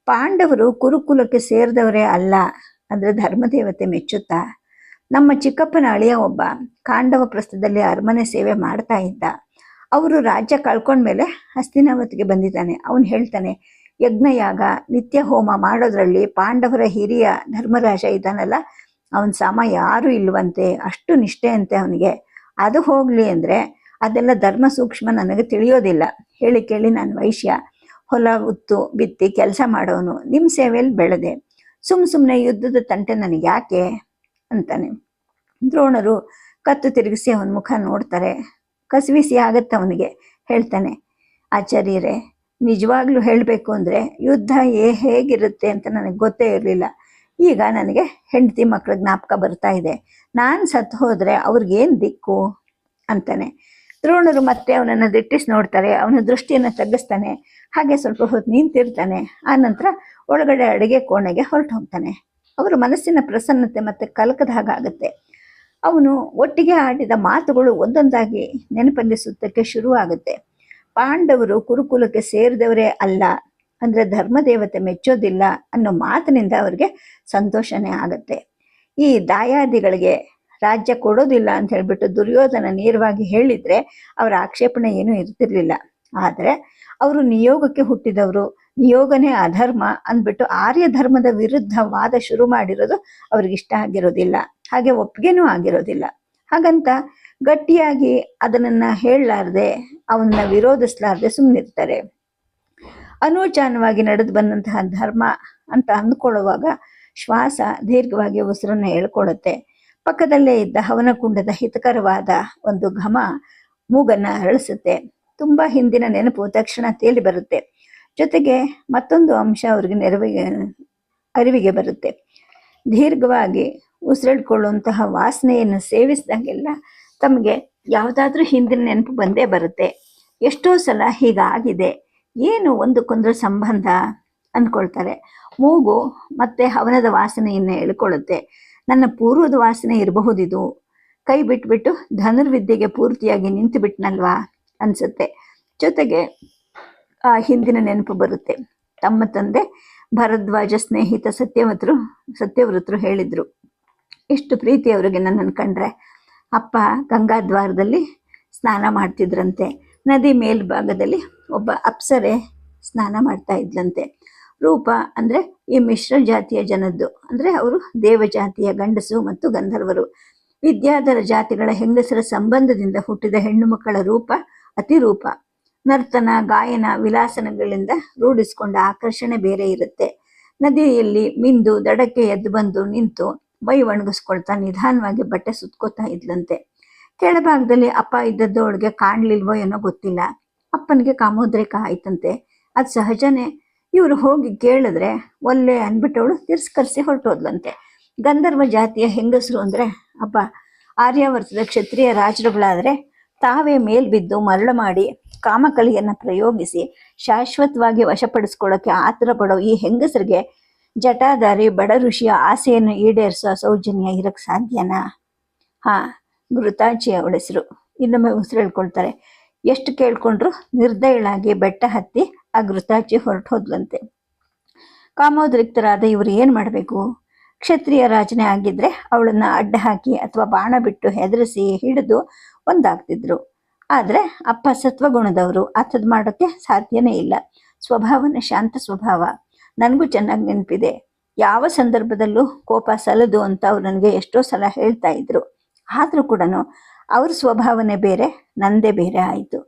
ಪಾಂಡವರು ಕುರುಕುಲಕ್ಕೆ ಸೇರಿದವರೇ ಅಲ್ಲ ಅಂದ್ರೆ ಧರ್ಮದೇವತೆ ಮೆಚ್ಚುತ್ತಾ? ನಮ್ಮ ಚಿಕ್ಕಪ್ಪನ ಅಳಿಯ ಒಬ್ಬ ಕಾಂಡವ ಪ್ರಸ್ಥದಲ್ಲಿ ಅರಮನೆ ಸೇವೆ ಮಾಡ್ತಾ ಇದ್ದ. ಅವರು ರಾಜ್ಯ ಕಳ್ಕೊಂಡ್ಮೇಲೆ ಹಸ್ತಿನಾವತಿಗೆ ಬಂದಿದ್ದಾನೆ. ಅವನು ಹೇಳ್ತಾನೆ, ಯಜ್ಞಯಾಗ ನಿತ್ಯ ಹೋಮ ಮಾಡೋದ್ರಲ್ಲಿ ಪಾಂಡವರ ಹಿರಿಯ ಧರ್ಮರಾಜ ಇದ್ದಾನಲ್ಲ, ಅವನ ಸಮ ಯಾರೂ ಇಲ್ವಂತೆ, ಅಷ್ಟು ನಿಷ್ಠೆ ಅಂತೆ ಅವನಿಗೆ. ಅದು ಹೋಗ್ಲಿ ಅಂದ್ರೆ ಅದೆಲ್ಲ ಧರ್ಮ ಸೂಕ್ಷ್ಮ ನನಗೆ ತಿಳಿಯೋದಿಲ್ಲ. ಹೇಳಿ ಕೇಳಿ ನಾನು ವೈಶ್ಯ, ಹೊಲ ಉತ್ತು ಬಿತ್ತಿ ಕೆಲಸ ಮಾಡೋನು, ನಿಮ್ಮ ಸೇವೆಯಲ್ಲಿ ಬೆಳೆದೆ. ಸುಮ್ಮನೆ ಯುದ್ಧದ ತಂಟೆ ನನಗೆ ಯಾಕೆ ಅಂತಾನೆ. ದ್ರೋಣರು ಕತ್ತು ತಿರುಗಿಸಿ ಅವನ ಮುಖ ನೋಡ್ತಾರೆ. ಕಸಿವಿಸಿ ಆಗತ್ತೆ ಅವನಿಗೆ. ಹೇಳ್ತಾನೆ, ಆಚಾರ್ಯರೇ, ನಿಜವಾಗ್ಲೂ ಹೇಳಬೇಕು ಅಂದರೆ ಯುದ್ಧ ಹೇಗಿರುತ್ತೆ ಅಂತ ನನಗೆ ಗೊತ್ತೇ ಇರಲಿಲ್ಲ. ಈಗ ನನಗೆ ಹೆಂಡತಿ ಮಕ್ಕಳ ಜ್ಞಾಪಕ ಬರ್ತಾ ಇದೆ. ನಾನು ಸತ್ತು ಹೋದರೆ ಅವ್ರಿಗೇನು ದಿಕ್ಕು ಅಂತಾನೆ. ದ್ರೋಣರು ಮತ್ತೆ ಅವನನ್ನು ದಿಟ್ಟಿಸಿ ನೋಡ್ತಾರೆ. ಅವನ ದೃಷ್ಟಿಯನ್ನು ತಗ್ಗಿಸ್ತಾನೆ. ಹಾಗೆ ಸ್ವಲ್ಪ ಹೊತ್ತು ನಿಂತಿರ್ತಾನೆ. ಆ ನಂತರ ಒಳಗಡೆ ಅಡುಗೆ ಕೋಣೆಗೆ ಹೊರಟು ಹೋಗ್ತಾನೆ. ಅವರ ಮನಸ್ಸಿನ ಪ್ರಸನ್ನತೆ ಮತ್ತೆ ಕಲಕದ ಹಾಗಾಗತ್ತೆ. ಅವನು ಒಟ್ಟಿಗೆ ಆಡಿದ ಮಾತುಗಳು ಒಂದೊಂದಾಗಿ ನೆನಪಲ್ಲಿ ಸುತ್ತಕ್ಕೆ ಶುರುವಾಗುತ್ತೆ. ಪಾಂಡವರು ಕುರುಕುಲಕ್ಕೆ ಸೇರಿದವರೇ ಅಲ್ಲ ಅಂದ್ರೆ ಧರ್ಮದೇವತೆ ಮೆಚ್ಚೋದಿಲ್ಲ ಅನ್ನೋ ಮಾತಿನಿಂದ ಅವ್ರಿಗೆ ಸಂತೋಷನೇ ಆಗತ್ತೆ. ಈ ದಾಯಾದಿಗಳಿಗೆ ರಾಜ್ಯ ಕೊಡೋದಿಲ್ಲ ಅಂತ ಹೇಳ್ಬಿಟ್ಟು ದುರ್ಯೋಧನ ನೇರವಾಗಿ ಹೇಳಿದ್ರೆ ಅವರ ಆಕ್ಷೇಪಣೆ ಏನೂ ಇರ್ತಿರ್ಲಿಲ್ಲ. ಆದರೆ ಅವರು ನಿಯೋಗಕ್ಕೆ ಹುಟ್ಟಿದವರು, ನಿಯೋಗನೇ ಅಧರ್ಮ ಅಂದ್ಬಿಟ್ಟು ಆರ್ಯ ಧರ್ಮದ ವಿರುದ್ಧ ವಾದ ಶುರು ಮಾಡಿರೋದು ಅವ್ರಿಗಿಷ್ಟ ಆಗಿರೋದಿಲ್ಲ, ಹಾಗೆ ಒಪ್ಪಿಗೆನೂ ಆಗಿರೋದಿಲ್ಲ. ಹಾಗಂತ ಗಟ್ಟಿಯಾಗಿ ಅದನ್ನ ಹೇಳಲಾರ್ದೆ ಅವನ್ನ ವಿರೋಧಿಸಲಾರ್ದೆ ಸುಮ್ಮನಿರ್ತಾರೆ. ಅನೂಚಾನವಾಗಿ ನಡೆದು ಬಂದಂತಹ ಧರ್ಮ ಅಂತ ಅಂದ್ಕೊಳ್ಳುವಾಗ ಶ್ವಾಸ ದೀರ್ಘವಾಗಿ ಉಸಿರನ್ನು ಎಳ್ಕೊಳ್ಳುತ್ತೆ. ಪಕ್ಕದಲ್ಲೇ ಇದ್ದ ಹವನಕುಂಡದ ಹಿತಕರವಾದ ಒಂದು ಘಮ ಮೂಗನ್ನ ಅರಳಿಸುತ್ತೆ. ತುಂಬಾ ಹಿಂದಿನ ನೆನಪು ತಕ್ಷಣ ತೇಲಿ ಬರುತ್ತೆ. ಜೊತೆಗೆ ಮತ್ತೊಂದು ಅಂಶ ಅವ್ರಿಗೆ ಅರಿವಿಗೆ ಬರುತ್ತೆ. ದೀರ್ಘವಾಗಿ ಉಸಿರೆಳ್ಕೊಳ್ಳುವಂತಹ ವಾಸನೆಯನ್ನು ಸೇವಿಸಿದಾಗೆಲ್ಲ ತಮಗೆ ಯಾವುದಾದ್ರೂ ಹಿಂದಿನ ನೆನಪು ಬಂದೇ ಬರುತ್ತೆ. ಎಷ್ಟೋ ಸಲ ಹೀಗಾಗಿದೆ, ಏನು ಒಂದಕ್ಕೊಂದರ ಸಂಬಂಧ ಅಂದ್ಕೊಳ್ತಾರೆ. ಮೂಗು ಮತ್ತೆ ಹವನದ ವಾಸನೆಯನ್ನು ಎಳ್ಕೊಳ್ಳುತ್ತೆ. ನನ್ನ ಪೂರ್ವದ ವಾಸನೆ ಇರಬಹುದಿದು, ಕೈ ಬಿಟ್ಬಿಟ್ಟು ಧನುರ್ವಿದ್ಯೆಗೆ ಪೂರ್ತಿಯಾಗಿ ನಿಂತು ಬಿಟ್ನಲ್ವಾ ಅನ್ಸುತ್ತೆ. ಜೊತೆಗೆ ಆ ಹಿಂದಿನ ನೆನಪು ಬರುತ್ತೆ. ತಮ್ಮ ತಂದೆ ಭರದ್ವಾಜ ಸ್ನೇಹಿತ ಸತ್ಯವ್ರತರು ಹೇಳಿದ್ರು, ಎಷ್ಟು ಪ್ರೀತಿ ಅವರಿಗೆ ನನ್ನನ್ನು ಕಂಡ್ರೆ. ಅಪ್ಪ ಗಂಗಾದ್ವಾರದಲ್ಲಿ ಸ್ನಾನ ಮಾಡ್ತಿದ್ರಂತೆ. ನದಿ ಮೇಲ್ಭಾಗದಲ್ಲಿ ಒಬ್ಬ ಅಪ್ಸರೆ ಸ್ನಾನ ಮಾಡ್ತಾ ಇದ್ಲಂತೆ. ರೂಪ ಅಂದರೆ ಈ ಮಿಶ್ರ ಜಾತಿಯ ಜನದ್ದು, ಅಂದರೆ ಅವರು ದೇವಜಾತಿಯ ಗಂಡಸು ಮತ್ತು ಗಂಧರ್ವರು. ವಿದ್ಯಾಧರ ಜಾತಿಗಳ ಹೆಂಗಸರ ಸಂಬಂಧದಿಂದ ಹುಟ್ಟಿದ ಹೆಣ್ಣು ಮಕ್ಕಳ ರೂಪ ಅತಿರೂಪ. ನರ್ತನ, ಗಾಯನ, ವಿಲಾಸನಗಳಿಂದ ರೂಢಿಸಿಕೊಂಡ ಆಕರ್ಷಣೆ ಬೇರೆ ಇರುತ್ತೆ. ನದಿಯಲ್ಲಿ ಮಿಂದು ದಡಕ್ಕೆ ಎದ್ದು ಬಂದು ನಿಂತು ಮೈ ಒಣಗಿಸ್ಕೊಳ್ತಾ ನಿಧಾನವಾಗಿ ಬಟ್ಟೆ ಸುತ್ಕೋತಾ ಇದ್ಲಂತೆ. ಕೆಳಭಾಗದಲ್ಲಿ ಅಪ್ಪ ಇದ್ದದ್ದು ಅವಳಿಗೆ ಕಾಣಲಿಲ್ವೋ ಏನೋ ಗೊತ್ತಿಲ್ಲ. ಅಪ್ಪನಿಗೆ ಕಾಮೋದ್ರೇಕ ಆಯ್ತಂತೆ. ಅದು ಸಹಜನೇ. ಇವರು ಹೋಗಿ ಕೇಳಿದ್ರೆ ಒಲ್ಲೆ ಅಂದ್ಬಿಟ್ಟವಳು ತಿರಸ್ಕರಿಸಿ ಹೊರಟೋದ್ಲಂತೆ. ಗಂಧರ್ವ ಜಾತಿಯ ಹೆಂಗಸರು ಅಂದರೆ ಅಪ್ಪ ಆರ್ಯಾವರ್ತದ ಕ್ಷತ್ರಿಯ ರಾಜರುಗಳಾದರೆ ತಾವೇ ಮೇಲ್ಬಿದ್ದು ಮರಳು ಮಾಡಿ ಕಾಮಕಲಿಯನ್ನು ಪ್ರಯೋಗಿಸಿ ಶಾಶ್ವತವಾಗಿ ವಶಪಡಿಸ್ಕೊಳ್ಳೋಕೆ ಆತರ ಪಡೋ ಈ ಹೆಂಗಸರಿಗೆ ಜಟಾಧಾರಿ ಬಡ ಋಷಿಯ ಆಸೆಯನ್ನು ಈಡೇರಿಸೋ ಸೌಜನ್ಯ ಇರಕ್ಕೆ ಸಾಧ್ಯನಾ? ಘೃತಾಚಿ ಅವಳ ಹೆಸರು. ಇನ್ನೊಮ್ಮೆ ಉಸಿರು ಹೇಳ್ಕೊಳ್ತಾರೆ. ಎಷ್ಟು ಕೇಳ್ಕೊಂಡ್ರು ನಿರ್ದಯಳಾಗಿ ಬೆಟ್ಟ ಹತ್ತಿ ಆ ಘೃತಾಚಿ ಹೊರಟೋದ್ಲಂತೆ. ಕಾಮೋದ್ರಿಕ್ತರಾದ ಇವರು ಏನು ಮಾಡಬೇಕು? ಕ್ಷತ್ರಿಯ ರಾಜನೇ ಆಗಿದ್ರೆ ಅವಳನ್ನ ಅಡ್ಡ ಹಾಕಿ ಅಥವಾ ಬಾಣ ಬಿಟ್ಟು ಹೆದರಿಸಿ ಹಿಡಿದು ಒಂದಾಗ್ತಿದ್ರು. ಆದರೆ ಅಪ್ಪ ಸತ್ವಗುಣದವರು, ಅಂಥದ್ದು ಮಾಡೋಕ್ಕೆ ಸಾಧ್ಯನೇ ಇಲ್ಲ. ಸ್ವಭಾವನ ಶಾಂತ ಸ್ವಭಾವ. ನನಗೂ ಚೆನ್ನಾಗಿ ನೆನಪಿದೆ. ಯಾವ ಸಂದರ್ಭದಲ್ಲೂ ಕೋಪ ಸಲ್ಲದು ಅಂತ ಅವ್ರು ನನಗೆ ಎಷ್ಟೋ ಸಲ ಹೇಳ್ತಾ ಇದ್ರು. ಆದರೂ ಕೂಡ ಅವ್ರ ಸ್ವಭಾವನೆ ಬೇರೆ, ನಂದೇ ಬೇರೆ ಆಯಿತು.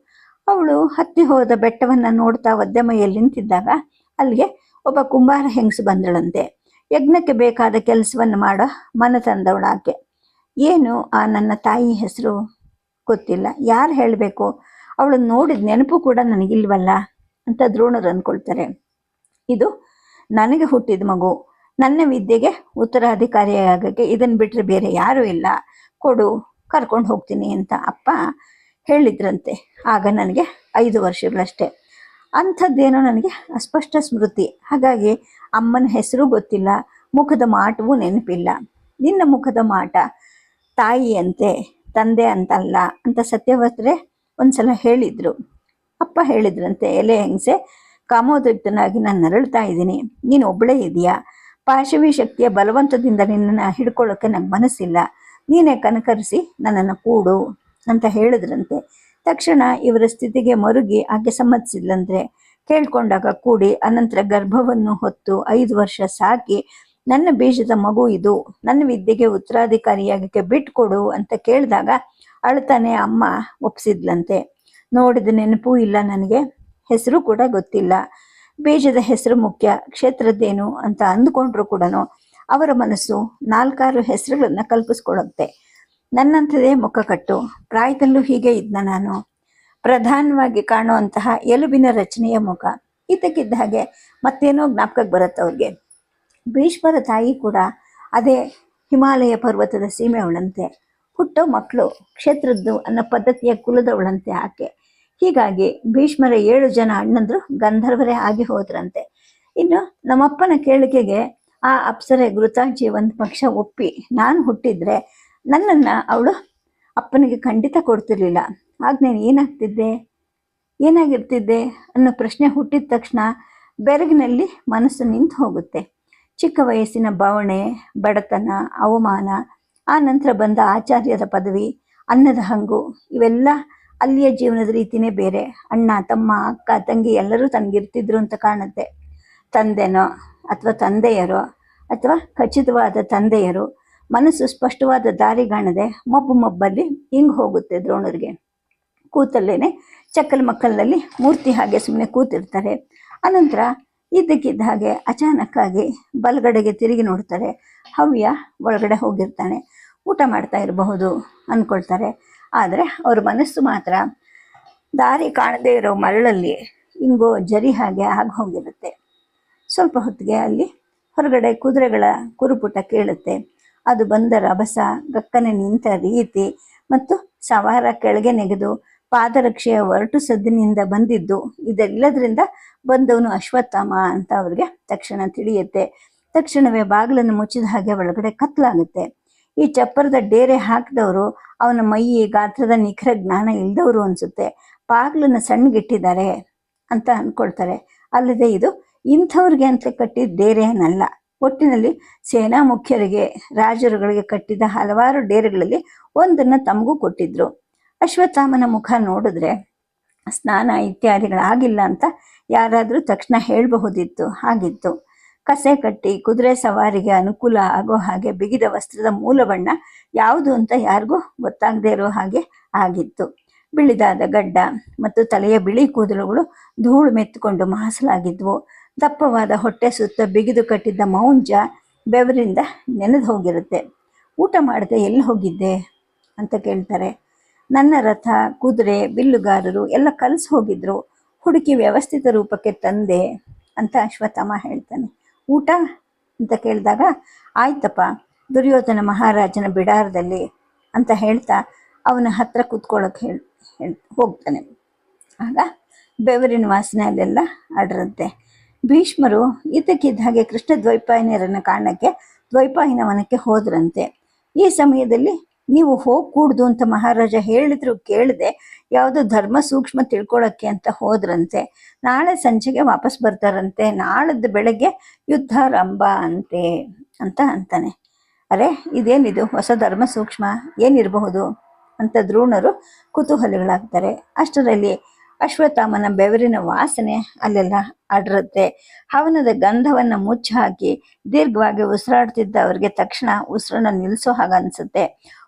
ಅವಳು ಹತ್ತಿ ಹೋದ ಬೆಟ್ಟವನ್ನು ನೋಡ್ತಾ ಒದ್ದೆ ಮೈಯಲ್ಲಿ ನಿಂತಿದ್ದಾಗ ಅಲ್ಲಿಗೆ ಒಬ್ಬ ಕುಂಬಾರ ಹೆಂಗಸು ಬಂದಳಂತೆ. ಯಜ್ಞಕ್ಕೆ ಬೇಕಾದ ಕೆಲಸವನ್ನು ಮಾಡೋ ಮನ ತಂದವಳಾಕೆ. ಏನು ಆ ನನ್ನ ತಾಯಿ ಹೆಸರು? ಗೊತ್ತಿಲ್ಲ. ಯಾರು ಹೇಳಬೇಕು? ಅವಳನ್ನು ನೋಡಿದ ನೆನಪು ಕೂಡ ನನಗಿಲ್ವಲ್ಲ ಅಂತ ದ್ರೋಣರು ಅಂದ್ಕೊಳ್ತಾರೆ. ಇದು ನನಗೆ ಹುಟ್ಟಿದ ಮಗು, ನನ್ನ ವಿದ್ಯೆಗೆ ಉತ್ತರಾಧಿಕಾರಿಯಾಗಕ್ಕೆ ಇದನ್ನು ಬಿಟ್ಟರೆ ಬೇರೆ ಯಾರೂ ಇಲ್ಲ, ಕೊಡು, ಕರ್ಕೊಂಡು ಹೋಗ್ತೀನಿ ಅಂತ ಅಪ್ಪ ಹೇಳಿದ್ರಂತೆ. ಆಗ ನನಗೆ 5 ವರ್ಷಗಳಷ್ಟೇ. ಅಂಥದ್ದೇನೋ ನನಗೆ ಅಸ್ಪಷ್ಟ ಸ್ಮೃತಿ. ಹಾಗಾಗಿ ಅಮ್ಮನ ಹೆಸರು ಗೊತ್ತಿಲ್ಲ, ಮುಖದ ಮಾಟವೂ ನೆನಪಿಲ್ಲ. ನಿನ್ನ ಮುಖದ ಮಾಟ ತಾಯಿ ಅಂತೆ, ತಂದೆ ಅಂತಲ್ಲ ಅಂತ ಸತ್ಯವತ್ರೇ ಒಂದ್ಸಲ ಹೇಳಿದ್ರು. ಅಪ್ಪ ಹೇಳಿದ್ರಂತೆ, ಎಲೆ ಹೆಂಗಸೆ, ಕಾಮೋದ್ರಿಕ್ತನಾಗಿ ನಾನು ನರಳ್ತಾ ಇದ್ದೀನಿ, ನೀನು ಒಬ್ಬಳೇ ಇದೆಯಾ? ಪಾಶವಿ ಶಕ್ತಿಯ ಬಲವಂತದಿಂದ ನಿನ್ನನ್ನು ಹಿಡ್ಕೊಳ್ಳೋಕೆ ನಂಗೆ ಮನಸ್ಸಿಲ್ಲ, ನೀನೇ ಕನಕರಿಸಿ ನನ್ನನ್ನು ಕೂಡು ಅಂತ ಹೇಳಿದ್ರಂತೆ. ತಕ್ಷಣ ಇವರ ಸ್ಥಿತಿಗೆ ಮರುಗಿ ಆಕೆ ಸಮ್ಮತಿಸಿದ್ಲಂದ್ರೆ. ಕೇಳ್ಕೊಂಡಾಗ ಕೂಡಿ ಅನಂತರ ಗರ್ಭವನ್ನು ಹೊತ್ತು 5 ವರ್ಷ ಸಾಕಿ ನನ್ನ ಬೀಜದ ಮಗು ಇದು, ನನ್ನ ವಿದ್ಯೆಗೆ ಉತ್ತರಾಧಿಕಾರಿಯಾಗಕ್ಕೆ ಬಿಟ್ಕೊಡು ಅಂತ ಕೇಳಿದಾಗ ಅಳ್ತಾನೆ ಅಮ್ಮ ಒಪ್ಸಿದ್ಲಂತೆ. ನೋಡಿದ ನೆನಪೂ ಇಲ್ಲ ನನಗೆ, ಹೆಸರು ಕೂಡ ಗೊತ್ತಿಲ್ಲ. ಬೀಜದ ಹೆಸರು ಮುಖ್ಯ, ಕ್ಷೇತ್ರದ್ದೇನು ಅಂತ ಅಂದ್ಕೊಂಡ್ರು ಕೂಡ ಅವರ ಮನಸ್ಸು 4-6 ಹೆಸರುಗಳನ್ನ ಕಲ್ಪಿಸ್ಕೊಳ್ಳುತ್ತೆ. ನನ್ನಂಥದೇ ಮುಖ ಕಟ್ಟು, ಪ್ರಾಯದಲ್ಲೂ ಹೀಗೆ ಇದ್ನ ನಾನು. ಪ್ರಧಾನವಾಗಿ ಕಾಣುವಂತಹ ಎಲುಬಿನ ರಚನೆಯ ಮುಖ. ಇದ್ದಕ್ಕಿದ್ದ ಹಾಗೆ ಮತ್ತೇನೋ ಜ್ಞಾಪಕಕ್ಕೆ ಬರುತ್ತೆ ಅವ್ರಿಗೆ. ಭೀಷ್ಮರ ತಾಯಿ ಕೂಡ ಅದೇ ಹಿಮಾಲಯ ಪರ್ವತದ ಸೀಮೆಯವಳಂತೆ. ಹುಟ್ಟೋ ಮಕ್ಕಳು ಕ್ಷೇತ್ರದ್ದು ಅನ್ನೋ ಪದ್ಧತಿಯ ಕುಲದವಳಂತೆ ಆಕೆ. ಹೀಗಾಗಿ ಭೀಷ್ಮರ 7 ಜನ ಅಣ್ಣಂದ್ರು ಗಂಧರ್ವರೇ ಆಗಿ ಹೋದ್ರಂತೆ. ಇನ್ನು ನಮ್ಮಪ್ಪನ ಕೇಳಿಕೆಗೆ ಆ ಅಪ್ಸರೆ ಘೃತಾಚಿ ಒಂದು ಪಕ್ಷ ಒಪ್ಪಿ ನಾನು ಹುಟ್ಟಿದ್ರೆ ನನ್ನನ್ನು ಅವಳು ಅಪ್ಪನಿಗೆ ಖಂಡಿತ ಕೊಡ್ತಿರ್ಲಿಲ್ಲ. ಆಗ ನಾನು ಏನಾಗಿರ್ತಿದ್ದೆ ಅನ್ನೋ ಪ್ರಶ್ನೆ ಹುಟ್ಟಿದ ತಕ್ಷಣ ಬೆರಗಿನಲ್ಲಿ ಮನಸ್ಸು ನಿಂತು ಹೋಗುತ್ತೆ. ಚಿಕ್ಕ ವಯಸ್ಸಿನ ಭಾವನೆ, ಬಡತನ, ಅವಮಾನ, ಆ ನಂತರ ಬಂದ ಆಚಾರ್ಯರ ಪದವಿ, ಅನ್ನದ ಹಂಗು, ಇವೆಲ್ಲ ಅಲ್ಲಿಯ ಜೀವನದ ರೀತಿನೇ ಬೇರೆ. ಅಣ್ಣ, ತಮ್ಮ, ಅಕ್ಕ, ತಂಗಿ ಎಲ್ಲರೂ ತನಗಿರ್ತಿದ್ರು ಅಂತ ಕಾಣುತ್ತೆ. ತಂದೆನೋ ಅಥವಾ ತಂದೆಯರೋ ಅಥವಾ ಖಚಿತವಾದ ತಂದೆಯರು ಮನಸ್ಸು ಸ್ಪಷ್ಟವಾದ ದಾರಿಗಾಣದೆ ಮಬ್ಬಲ್ಲಿ ಹಿಂಗೆ ಹೋಗುತ್ತೆ ದ್ರೋಣರಿಗೆ. ಕೂತಲ್ಲೇನೆ ಚಕ್ಕಲ್ ಮಕ್ಕಳಲ್ಲಿ ಮೂರ್ತಿ ಹಾಗೆ ಸುಮ್ಮನೆ ಕೂತಿರ್ತಾರೆ. ಅನಂತರ ಇದ್ದಕ್ಕಿದ್ದ ಹಾಗೆ ಅಚಾನಕ್ಕಾಗಿ ಬಲಗಡೆಗೆ ತಿರುಗಿ ನೋಡ್ತಾರೆ. ಹವ್ಯ ಒಳಗಡೆ ಹೋಗಿರ್ತಾನೆ. ಊಟ ಮಾಡ್ತಾ ಇರಬಹುದು ಅಂದ್ಕೊಳ್ತಾರೆ. ಆದರೆ ಅವ್ರ ಮನಸ್ಸು ಮಾತ್ರ ದಾರಿ ಕಾಣದೇ ಇರೋ ಮರಳಲ್ಲಿ ಹಿಂಗೋ ಜರಿ ಹಾಗೆ ಆಗಿ ಹೋಗಿರುತ್ತೆ. ಸ್ವಲ್ಪ ಹೊತ್ತಿಗೆ ಅಲ್ಲಿ ಹೊರಗಡೆ ಕುದುರೆಗಳ ಕುರುಪುಟ ಕೇಳುತ್ತೆ. ಅದು ಬಂದ ರಭಸ, ಗಕ್ಕನೆ ನಿಂತ ರೀತಿ ಮತ್ತು ಸವಾರ ಕೆಳಗೆ ನೆಗೆದು ಪಾದರಕ್ಷೆಯ ಒರಟು ಸದ್ದಿನಿಂದ ಬಂದಿದ್ದು, ಇದೆಲ್ಲದರಿಂದ ಬಂದವನು ಅಶ್ವತ್ಥಾಮ ಅಂತ ಅವ್ರಿಗೆ ತಕ್ಷಣ ತಿಳಿಯುತ್ತೆ. ತಕ್ಷಣವೇ ಬಾಗಿಲನ್ನು ಮುಚ್ಚಿದ ಹಾಗೆ ಒಳಗಡೆ ಕತ್ತಲಾಗುತ್ತೆ. ಈ ಚಪ್ಪರದ ಡೇರೆ ಹಾಕಿದವರು ಅವನ ಮೈ ಗಾತ್ರದ ನಿಖರ ಜ್ಞಾನ ಇಲ್ದವರು ಅನಿಸುತ್ತೆ. ಬಾಗಿಲನ್ನು ಸಣ್ಣಗಿಟ್ಟಿದ್ದಾರೆ ಅಂತ ಅಂದ್ಕೊಳ್ತಾರೆ. ಅಲ್ಲದೆ ಇದು ಇಂಥವ್ರಿಗೆ ಅಂತ ಕಟ್ಟಿದ ಡೇರೆನಲ್ಲ. ಒಟ್ಟಿನಲ್ಲಿ ಸೇನಾ ಮುಖ್ಯರಿಗೆ, ರಾಜರುಗಳಿಗೆ ಕಟ್ಟಿದ ಹಲವಾರು ಡೇರೆಗಳಲ್ಲಿ ಒಂದನ್ನು ತಮಗೂ ಕೊಟ್ಟಿದ್ರು. ಅಶ್ವತ್ಥಾಮನ ಮುಖ ನೋಡಿದ್ರೆ ಸ್ನಾನ ಇತ್ಯಾದಿಗಳಾಗಿಲ್ಲ ಅಂತ ಯಾರಾದರೂ ತಕ್ಷಣ ಹೇಳಬಹುದಿತ್ತು. ಹಾಗಿತ್ತು. ಕಸೆ ಕಟ್ಟಿ ಕುದುರೆ ಸವಾರಿಗೆ ಅನುಕೂಲ ಆಗೋ ಹಾಗೆ ಬಿಗಿದ ವಸ್ತ್ರದ ಮೂಲ ಬಣ್ಣ ಯಾವುದು ಅಂತ ಯಾರಿಗೂ ಗೊತ್ತಾಗದೇ ಇರೋ ಹಾಗೆ ಆಗಿತ್ತು. ಬಿಳಿದಾದ ಗಡ್ಡ ಮತ್ತು ತಲೆಯ ಬಿಳಿ ಕೂದಲುಗಳು ಧೂಳು ಮೆತ್ತುಕೊಂಡು ಮಾಸಲಾಗಿದ್ವು. ದಪ್ಪವಾದ ಹೊಟ್ಟೆ ಸುತ್ತ ಬಿಗಿದು ಕಟ್ಟಿದ್ದ ಮೌಂಜ ಬೆವರಿಂದ ನೆನೆದು ಹೋಗಿರುತ್ತೆ. ಊಟ ಮಾಡದೆ ಎಲ್ಲಿ ಹೋಗಿದ್ದೆ ಅಂತ ಕೇಳ್ತಾರೆ. ನನ್ನ ರಥ, ಕುದುರೆ, ಬಿಲ್ಲುಗಾರರು ಎಲ್ಲ ಕಲಿಸಿ ಹೋಗಿದ್ರು, ಹುಡುಕಿ ವ್ಯವಸ್ಥಿತ ರೂಪಕ್ಕೆ ತಂದೆ ಅಂತ ಅಶ್ವತ್ಥಾಮ ಹೇಳ್ತಾನೆ. ಊಟ ಅಂತ ಕೇಳಿದಾಗ ಆಯ್ತಪ್ಪ, ದುರ್ಯೋಧನ ಮಹಾರಾಜನ ಬಿಡಾರದಲ್ಲಿ ಅಂತ ಹೇಳ್ತಾ ಅವನ ಹತ್ರ ಕೂತ್ಕೊಳ್ಳೋಕೆ ಹೋಗ್ತಾನೆ. ಆಗ ಬೆವರಿನ ವಾಸನೆ ಅಲ್ಲೆಲ್ಲ ಅಡರುತ್ತೆ. ಭೀಷ್ಮರು ಇದ್ದಕ್ಕಿದ್ದ ಹಾಗೆ ಕೃಷ್ಣ ದ್ವೈಪಾಯನರನ್ನು ಕಾಣಕ್ಕೆ ದ್ವೈಪಾಯನ ವನಕ್ಕೆ ಹೋದ್ರಂತೆ. ಈ ಸಮಯದಲ್ಲಿ ನೀವು ಹೋಗಿ ಕೂಡ್ದು ಅಂತ ಮಹಾರಾಜ ಹೇಳಿದ್ರು ಕೇಳದೆ ಯಾವುದೋ ಧರ್ಮ ಸೂಕ್ಷ್ಮ ತಿಳ್ಕೊಳ್ಳೋಕ್ಕೆ ಅಂತ ಹೋದ್ರಂತೆ. ನಾಳೆ ಸಂಜೆಗೆ ವಾಪಸ್ ಬರ್ತಾರಂತೆ, ನಾಳದ್ದು ಬೆಳಗ್ಗೆ ಯುದ್ಧಾರಂಭ ಅಂತೆ ಅಂತ ಅಂತಾನೆ. ಅರೆ ಇದೇನಿದು ಹೊಸ ಧರ್ಮ ಸೂಕ್ಷ್ಮ, ಏನಿರಬಹುದು ಅಂತ ದ್ರೋಣರು ಕುತೂಹಲಿಗಳಾಗ್ತಾರೆ. ಅಷ್ಟರಲ್ಲಿ ಅಶ್ವತ್ಥಾಮನ ಬೆವರಿನ ವಾಸನೆ ಅಲ್ಲೆಲ್ಲ ಅಡರುತ್ತೆ. ಹವನದ ಗಂಧವನ್ನು ಮುಚ್ಚಿ ಹಾಕಿ ದೀರ್ಘವಾಗಿ ಉಸಿರಾಡ್ತಿದ್ದ ಅವ್ರಿಗೆ ತಕ್ಷಣ ಉಸಿರನ್ನ ನಿಲ್ಲಿಸೋ ಹಾಗೆ ಅನ್ಸುತ್ತೆ.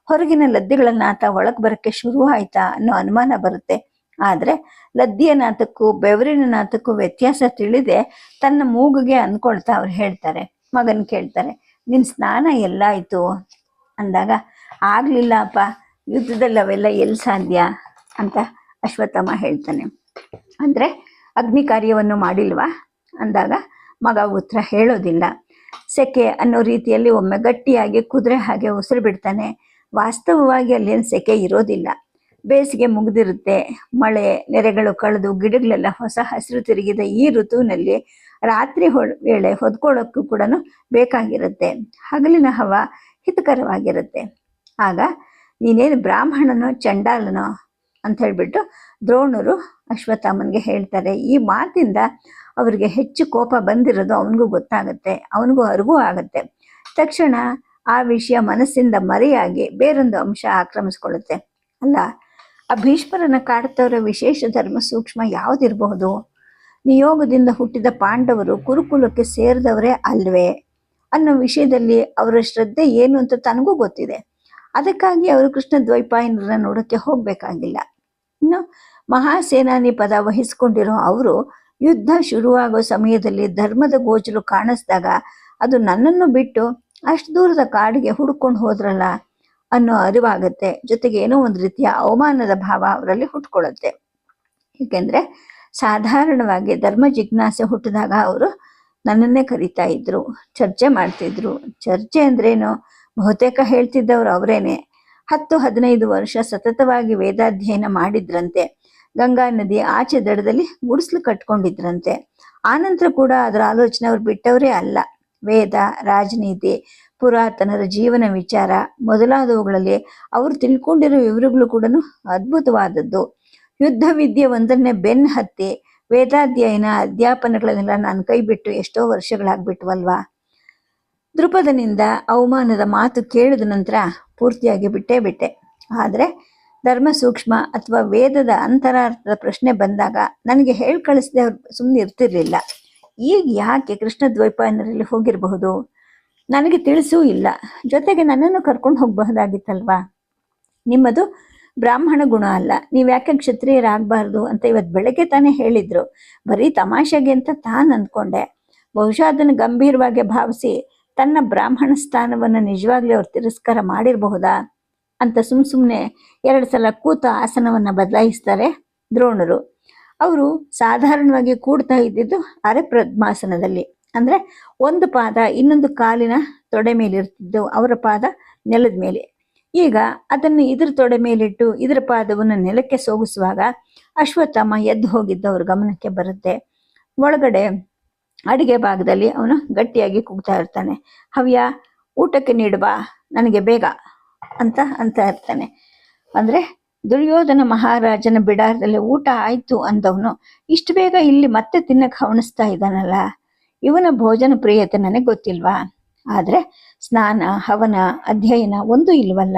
ಹೊರಗಿನ ಲದ್ದಿಗಳ ನಾತ ಒಳಗೆ ಬರೋಕ್ಕೆ ಶುರು ಆಯ್ತಾ ಅನ್ನೋ ಅನುಮಾನ ಬರುತ್ತೆ. ಆದರೆ ಲದ್ದಿಯ ನಾತಕ್ಕೂ ಬೆವರಿನ ನಾತಕ್ಕೂ ವ್ಯತ್ಯಾಸ ತಿಳಿದೆ ತನ್ನ ಮೂಗಿಗೆ ಅಂದ್ಕೊಳ್ತಾ ಅವ್ರು ಹೇಳ್ತಾರೆ, ಮಗನ್ ಕೇಳ್ತಾರೆ, ನಿನ್ನ ಸ್ನಾನ ಎಲ್ಲಾಯಿತು ಅಂದಾಗ, ಆಗಲಿಲ್ಲ ಅಪ್ಪ, ಯುದ್ಧದಲ್ಲಿ ಅವೆಲ್ಲ ಎಲ್ಲಿ ಸಾಧ್ಯ ಅಂತ ಅಶ್ವತ್ಥಾಮ ಹೇಳ್ತಾನೆ. ಅಂದರೆ ಅಗ್ನಿ ಕಾರ್ಯವನ್ನು ಮಾಡಿಲ್ವಾ ಅಂದಾಗ ಮಗ ಉತ್ತರ ಹೇಳೋದಿಲ್ಲ. ಸೆಕೆ ಅನ್ನೋ ರೀತಿಯಲ್ಲಿ ಒಮ್ಮೆ ಗಟ್ಟಿಯಾಗಿ ಕುದುರೆ ಹಾಗೆ ಉಸಿರು ಬಿಡ್ತಾನೆ. ವಾಸ್ತವವಾಗಿ ಅಲ್ಲೇನು ಸೆಕೆ ಇರೋದಿಲ್ಲ. ಬೇಸಿಗೆ ಮುಗಿದಿರುತ್ತೆ, ಮಳೆ ನೆರೆಗಳು ಕಳೆದು ಗಿಡಗಳೆಲ್ಲ ಹೊಸ ಹಸಿರು ತಿರುಗಿದ ಈ ಋತುವಿನಲ್ಲಿ ರಾತ್ರಿ ವೇಳೆ ಹೊದ್ಕೊಳ್ಳೋಕ್ಕೂ ಕೂಡ ಬೇಕಾಗಿರುತ್ತೆ. ಹಗಲಿನ ಹವ ಹಿತಕರವಾಗಿರುತ್ತೆ. ಆಗ ನೀನೇನು ಬ್ರಾಹ್ಮಣನೋ ಚಂಡಾಲನೋ ಅಂತ ಹೇಳ್ಬಿಟ್ಟು ದ್ರೋಣರು ಅಶ್ವತ್ಥಾಮನಿಗೆ ಹೇಳ್ತಾರೆ. ಈ ಮಾತಿಂದ ಅವರಿಗೆ ಹೆಚ್ಚು ಕೋಪ ಬಂದಿರೋದು ಅವನಿಗೂ ಗೊತ್ತಾಗುತ್ತೆ, ಅವನಿಗೂ ಅರಿವು ಆಗುತ್ತೆ. ತಕ್ಷಣ ಆ ವಿಷಯ ಮನಸ್ಸಿಂದ ಮರೆಯಾಗಿ ಬೇರೊಂದು ಅಂಶ ಆಕ್ರಮಿಸ್ಕೊಳ್ಳುತ್ತೆ. ಅಲ್ಲ, ಆ ಭೀಷ್ಮರನ್ನು ಕಾಡ್ತವರ ವಿಶೇಷ ಧರ್ಮ ಸೂಕ್ಷ್ಮ ಯಾವುದಿರಬಹುದು? ನಿಯೋಗದಿಂದ ಹುಟ್ಟಿದ ಪಾಂಡವರು ಕುರುಕುಲಕ್ಕೆ ಸೇರಿದವರೇ ಅಲ್ವೇ ಅನ್ನೋ ವಿಷಯದಲ್ಲಿ ಅವರ ಶ್ರದ್ಧೆ ಏನು ಅಂತ ತನಗೂ ಗೊತ್ತಿದೆ. ಅದಕ್ಕಾಗಿ ಅವರು ಕೃಷ್ಣ ದ್ವೈಪಾಯನರನ್ನ ನೋಡೋಕ್ಕೆ ಹೋಗಬೇಕಾಗಿಲ್ಲ. ಇನ್ನು ಮಹಾಸೇನಾನಿ ಪದ ವಹಿಸ್ಕೊಂಡಿರೋ ಅವರು ಯುದ್ಧ ಶುರುವಾಗೋ ಸಮಯದಲ್ಲಿ ಧರ್ಮದ ಗೋಚಲು ಕಾಣಿಸ್ದಾಗ ಅದು ನನ್ನನ್ನು ಬಿಟ್ಟು ಅಷ್ಟು ದೂರದ ಕಾಡಿಗೆ ಹುಡ್ಕೊಂಡು ಹೋದ್ರಲ್ಲ ಅನ್ನೋ ಅರಿವಾಗುತ್ತೆ. ಜೊತೆಗೆ ಏನೋ ಒಂದು ರೀತಿಯ ಅವಮಾನದ ಭಾವ ಅವರಲ್ಲಿ ಹುಟ್ಕೊಳ್ಳುತ್ತೆ. ಏಕೆಂದರೆ ಸಾಧಾರಣವಾಗಿ ಧರ್ಮ ಜಿಜ್ಞಾಸೆ ಹುಟ್ಟಿದಾಗ ಅವರು ನನ್ನನ್ನೇ ಕರೀತಾ ಇದ್ರು, ಚರ್ಚೆ ಮಾಡ್ತಿದ್ರು. ಚರ್ಚೆ ಅಂದ್ರೇನು? ಬಹುತೇಕ ಹೇಳ್ತಿದ್ದವ್ರು ಅವರೇನೆ. 10-15 ವರ್ಷ ಸತತವಾಗಿ ವೇದಾಧ್ಯಯನ ಮಾಡಿದ್ರಂತೆ. ಗಂಗಾ ನದಿ ಆಚೆ ದಡದಲ್ಲಿ ಗುಡಿಸ್ಲು ಕಟ್ಕೊಂಡಿದ್ರಂತೆ. ಆನಂತರ ಕೂಡ ಅದರ ಆಲೋಚನೆ ಅವ್ರು ಬಿಟ್ಟವರೇ ಅಲ್ಲ. ವೇದ, ರಾಜನೀತಿ, ಪುರಾತನರ ಜೀವನ ವಿಚಾರ ಮೊದಲಾದವುಗಳಲ್ಲಿ ಅವರು ತಿಳ್ಕೊಂಡಿರೋ ವಿವರಗಳು ಕೂಡ ಅದ್ಭುತವಾದದ್ದು. ಯುದ್ಧ ವಿದ್ಯೆ ಒಂದನ್ನೇ ಬೆನ್ನು ಹತ್ತಿ ವೇದಾಧ್ಯಯನ ಅಧ್ಯಾಪನಗಳನ್ನೆಲ್ಲ ನಾನು ಕೈ ಬಿಟ್ಟು ಎಷ್ಟೋ ವರ್ಷಗಳಾಗ್ಬಿಟ್ವಲ್ವಾ. ದೃಪದನಿಂದ ಅವಮಾನದ ಮಾತು ಕೇಳಿದ ನಂತರ ಪೂರ್ತಿಯಾಗಿ ಬಿಟ್ಟೆ. ಆದರೆ ಧರ್ಮ ಸೂಕ್ಷ್ಮ ಅಥವಾ ವೇದದ ಅಂತರಾರ್ಥದ ಪ್ರಶ್ನೆ ಬಂದಾಗ ನನಗೆ ಹೇಳಿ ಕಳಿಸದೆ ಅವ್ರು ಸುಮ್ಮನೆ ಇರ್ತಿರ್ಲಿಲ್ಲ. ಈಗ ಯಾಕೆ ಕೃಷ್ಣ ದ್ವೈಪಾಯನರಲ್ಲಿ ಹೋಗಿರಬಹುದು? ನನಗೆ ತಿಳಿಸೂ ಇಲ್ಲ. ಜೊತೆಗೆ ನನ್ನನ್ನು ಕರ್ಕೊಂಡು ಹೋಗಬಹುದಾಗಿತ್ತಲ್ವಾ? ನಿಮ್ಮದು ಬ್ರಾಹ್ಮಣ ಗುಣ ಅಲ್ಲ, ನೀವು ಯಾಕೆ ಕ್ಷತ್ರಿಯರಾಗಬಾರ್ದು ಅಂತ ಇವತ್ತು ಬೆಳಗ್ಗೆ ತಾನೇ ಹೇಳಿದ್ರು. ಬರೀ ತಮಾಷೆಗೆ ಅಂತ ತಾನು ಅಂದ್ಕೊಂಡೆ. ಬಹುಶಃ ಅದನ್ನು ಗಂಭೀರವಾಗಿ ಭಾವಿಸಿ ತನ್ನ ಬ್ರಾಹ್ಮಣ ಸ್ಥಾನವನ್ನು ನಿಜವಾಗ್ಲೂ ಅವ್ರು ತಿರಸ್ಕಾರ ಮಾಡಿರಬಹುದಾ ಅಂತ ಸುಮ್ಮನೆ 2 ಸಲ ಕೂತ ಆಸನವನ್ನು ಬದಲಾಯಿಸ್ತಾರೆ ದ್ರೋಣರು. ಅವರು ಸಾಧಾರಣವಾಗಿ ಕೂಡ್ತಾ ಇದ್ದಿದ್ದು ಅರೆಪ್ರದ್ಮಾಸನದಲ್ಲಿ. ಅಂದರೆ ಒಂದು ಪಾದ ಇನ್ನೊಂದು ಕಾಲಿನ ತೊಡೆ ಮೇಲಿರ್ತಿದ್ದು, ಅವರ ಪಾದ ನೆಲದ ಮೇಲೆ. ಈಗ ಅದನ್ನು ಇದ್ರ ತೊಡೆ ಮೇಲಿಟ್ಟು ಇದರ ಪಾದವನ್ನು ನೆಲಕ್ಕೆ ಸೋಗಿಸುವಾಗ ಅಶ್ವತ್ಥಾಮ ಎದ್ದು ಹೋಗಿದ್ದು ಅವ್ರ ಗಮನಕ್ಕೆ ಬರುತ್ತೆ. ಒಳಗಡೆ ಅಡಿಗೆ ಭಾಗದಲ್ಲಿ ಅವನು ಗಟ್ಟಿಯಾಗಿ ಕೂಗ್ತಾ ಇರ್ತಾನೆ, ಹವ್ಯ ಊಟಕ್ಕೆ ನೀಡುವ ನನಗೆ ಬೇಗ ಅಂತ ಇರ್ತಾನೆ. ಅಂದರೆ ದುರ್ಯೋಧನ ಮಹಾರಾಜನ ಬಿಡಾರದಲ್ಲಿ ಊಟ ಆಯ್ತು ಅಂದವನು ಇಷ್ಟು ಬೇಗ ಇಲ್ಲಿ ಮತ್ತೆ ತಿನ್ನಕ್ಕೆ ಹವಣಿಸ್ತಾ ಇದ್ದಾನಲ್ಲ, ಇವನ ಭೋಜನ ಪ್ರಿಯತೆ ನನಗೆ ಗೊತ್ತಿಲ್ವಾ? ಆದರೆ ಸ್ನಾನ, ಹವನ, ಅಧ್ಯಯನ ಒಂದು ಇಲ್ವಲ್ಲ.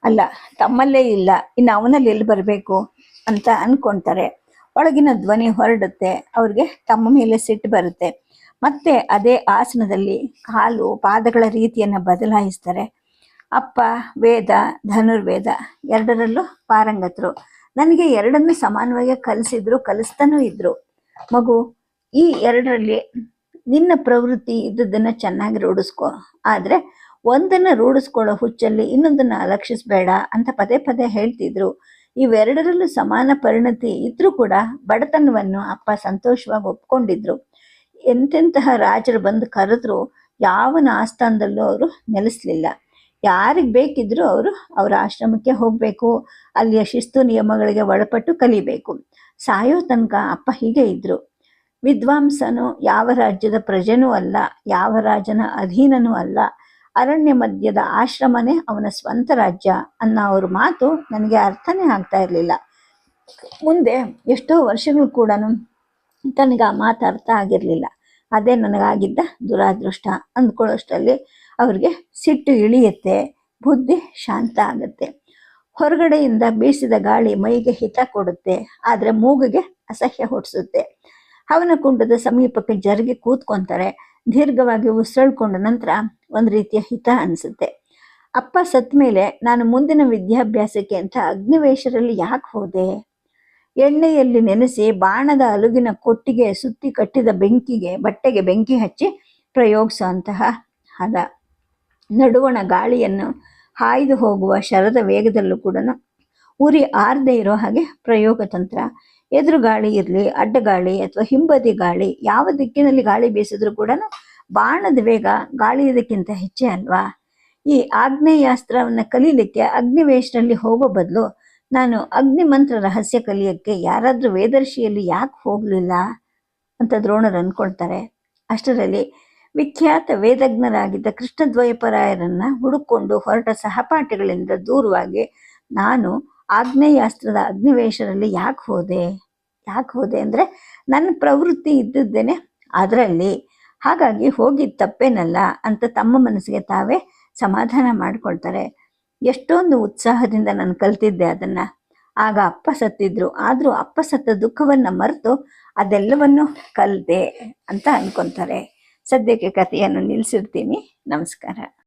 ಅಲ್ಲ, ತಮ್ಮಲ್ಲೇ ಇಲ್ಲ, ಇನ್ನು ಅವನಲ್ಲಿ ಎಲ್ಲಿ ಬರಬೇಕು ಅಂತ ಅನ್ಕೊಳ್ತಾರೆ. ಒಳಗಿನ ಧ್ವನಿ ಹೊರಡುತ್ತೆ. ಅವ್ರಿಗೆ ತಮ್ಮ ಮೇಲೆ ಸಿಟ್ಟು ಬರುತ್ತೆ. ಮತ್ತೆ ಅದೇ ಆಸನದಲ್ಲಿ ಕಾಲು ಪಾದಗಳ ರೀತಿಯನ್ನು ಬದಲಾಯಿಸ್ತಾರೆ. ಅಪ್ಪ ವೇದ, ಧನುರ್ವೇದ ಎರಡರಲ್ಲೂ ಪಾರಂಗತರು. ನನಗೆ ಎರಡನ್ನೂ ಸಮಾನವಾಗಿ ಕಲಿಸ್ತಾನೂ ಇದ್ರು. ಮಗು, ಈ ಎರಡರಲ್ಲಿ ನಿನ್ನ ಪ್ರವೃತ್ತಿ ಇದ್ದದನ್ನು ಚೆನ್ನಾಗಿ ರೂಢಿಸ್ಕೊ. ಆದರೆ ಒಂದನ್ನು ರೂಢಿಸ್ಕೊಳ್ಳೋ ಹುಚ್ಚಲ್ಲಿ ಇನ್ನೊಂದನ್ನು ಅಲಕ್ಷಿಸಬೇಡ ಅಂತ ಪದೇ ಪದೇ ಹೇಳ್ತಿದ್ರು. ಇವೆರಡರಲ್ಲೂ ಸಮಾನ ಪರಿಣತಿ ಇದ್ರೂ ಕೂಡ ಬಡತನವನ್ನು ಅಪ್ಪ ಸಂತೋಷವಾಗಿ ಒಪ್ಕೊಂಡಿದ್ರು. ಎಂತೆಂತಹ ರಾಜರು ಬಂದು ಕರೆದ್ರು ಯಾವನ ಆಸ್ಥಾನದಲ್ಲೂ ಅವರು ನೆಲೆಸಲಿಲ್ಲ. ಯಾರಿಗೆ ಬೇಕಿದ್ರು ಅವರು ಅವರ ಆಶ್ರಮಕ್ಕೆ ಹೋಗಬೇಕು, ಅಲ್ಲಿಯ ಶಿಸ್ತು ನಿಯಮಗಳಿಗೆ ಒಳಪಟ್ಟು ಕಲಿಬೇಕು. ಸಾಯೋ ತನಕ ಅಪ್ಪ ಹೀಗೆ ಇದ್ರು. ವಿದ್ವಾಂಸನು ಯಾವ ರಾಜ್ಯದ ಪ್ರಜೆನೂ ಅಲ್ಲ, ಯಾವ ರಾಜನ ಅಧೀನನೂ ಅಲ್ಲ, ಅರಣ್ಯ ಮಧ್ಯದ ಆಶ್ರಮನೇ ಅವನ ಸ್ವಂತ ರಾಜ್ಯ ಅನ್ನೋ ಅವ್ರ ಮಾತು ನನಗೆ ಅರ್ಥನೇ ಆಗ್ತಾ ಇರಲಿಲ್ಲ. ಮುಂದೆ ಎಷ್ಟೋ ವರ್ಷಗಳು ಕೂಡ ತನಗೆ ಆ ಮಾತು ಅರ್ಥ ಆಗಿರಲಿಲ್ಲ. ಅದೇ ನನಗಾಗಿದ್ದ ದುರಾದೃಷ್ಟ ಅಂದ್ಕೊಳ್ಳೋಷ್ಟರಲ್ಲಿ ಅವ್ರಿಗೆ ಸಿಟ್ಟು ಇಳಿಯುತ್ತೆ, ಬುದ್ಧಿ ಶಾಂತ ಆಗುತ್ತೆ. ಹೊರಗಡೆಯಿಂದ ಬೀಸಿದ ಗಾಳಿ ಮೈಗೆ ಹಿತ ಕೊಡುತ್ತೆ, ಆದರೆ ಮೂಗಿಗೆ ಅಸಹ್ಯ ಹುಟ್ಟಿಸುತ್ತೆ. ಹವನ ಕುಂಡದ ಸಮೀಪಕ್ಕೆ ಜರುಗಿ ಕೂತ್ಕೊಂತಾರೆ. ದೀರ್ಘವಾಗಿ ಉಸಿರಾಡ್ಕೊಂಡ ನಂತರ ಒಂದು ರೀತಿಯ ಹಿತ ಅನಿಸುತ್ತೆ. ಅಪ್ಪ ಸತ್ತ ಮೇಲೆ ನಾನು ಮುಂದಿನ ವಿದ್ಯಾಭ್ಯಾಸಕ್ಕೆ ಅಂತ ಅಗ್ನಿವೇಶರಲ್ಲಿ ಯಾಕೆ ಹೋದೆ? ಎಣ್ಣೆಯಲ್ಲಿ ನೆನೆಸಿ ಬಾಣದ ಅಲುಗಿನ ಕೊಟ್ಟಿಗೆ ಸುತ್ತಿ ಕಟ್ಟಿದ ಬಟ್ಟೆಗೆ ಬೆಂಕಿ ಹಚ್ಚಿ ಪ್ರಯೋಗಿಸೋ ಅಂತಹ ಹದ, ನಡುವಣ ಗಾಳಿಯನ್ನು ಹಾಯ್ದು ಹೋಗುವ ಶರದ ವೇಗದಲ್ಲೂ ಕೂಡ ಉರಿ ಆರದೇ ಇರೋ ಹಾಗೆ ಪ್ರಯೋಗ ತಂತ್ರ. ಎದುರು ಗಾಳಿ ಇರಲಿ, ಅಡ್ಡಗಾಳಿ ಅಥವಾ ಹಿಂಬದಿ ಗಾಳಿ, ಯಾವ ದಿಕ್ಕಿನಲ್ಲಿ ಗಾಳಿ ಬೀಸಿದ್ರು ಕೂಡ ಬಾಣದ ವೇಗ ಗಾಳಿಯದಕ್ಕಿಂತ ಹೆಚ್ಚೇ ಅಲ್ವಾ? ಈ ಆಗ್ನೇಯಾಸ್ತ್ರವನ್ನು ಕಲೀಲಿಕ್ಕೆ ಅಗ್ನಿವೇಶದಲ್ಲಿ ಹೋಗೋ ಬದಲು ನಾನು ಅಗ್ನಿ ಮಂತ್ರ ರಹಸ್ಯ ಕಲಿಯೋಕ್ಕೆ ಯಾರಾದರೂ ವೇದರ್ಶಿಯಲ್ಲಿ ಯಾಕೆ ಹೋಗಲಿಲ್ಲ ಅಂತ ದ್ರೋಣರು ಅಂದ್ಕೊಳ್ತಾರೆ. ಅಷ್ಟರಲ್ಲಿ ವಿಖ್ಯಾತ ವೇದಜ್ಞರಾಗಿದ್ದ ಕೃಷ್ಣದ್ವೈಪರಾಯರನ್ನು ಹುಡುಕೊಂಡು ಹೊರಟ ಸಹಪಾಠಿಗಳಿಂದ ದೂರವಾಗಿ ನಾನು ಆಗ್ನೇಯಾಸ್ತ್ರದ ಅಗ್ನಿವೇಶದಲ್ಲಿ ಯಾಕೆ ಹೋದೆ ಅಂದರೆ ನನ್ನ ಪ್ರವೃತ್ತಿ ಇದ್ದಿದ್ದೇನೆ ಅದರಲ್ಲಿ, ಹಾಗಾಗಿ ಹೋಗಿದ್ದು ತಪ್ಪೇನಲ್ಲ ಅಂತ ತಮ್ಮ ಮನಸ್ಸಿಗೆ ತಾವೇ ಸಮಾಧಾನ ಮಾಡ್ಕೊಳ್ತಾರೆ. ಎಷ್ಟೊಂದು ಉತ್ಸಾಹದಿಂದ ನಾನು ಕಲ್ತಿದ್ದೆ ಅದನ್ನು. ಆಗ ಅಪ್ಪ ಸತ್ತಿದ್ರು, ಆದರೂ ಅಪ್ಪ ಸತ್ತ ದುಃಖವನ್ನು ಮರೆತು ಅದೆಲ್ಲವನ್ನು ಕಲಿತೆ ಅಂತ ಅಂದ್ಕೊತಾರೆ. ಸದ್ಯಕ್ಕೆ ಕಥೆಯನ್ನು ನಿಲ್ಲಿಸಿರ್ತೀನಿ. ನಮಸ್ಕಾರ.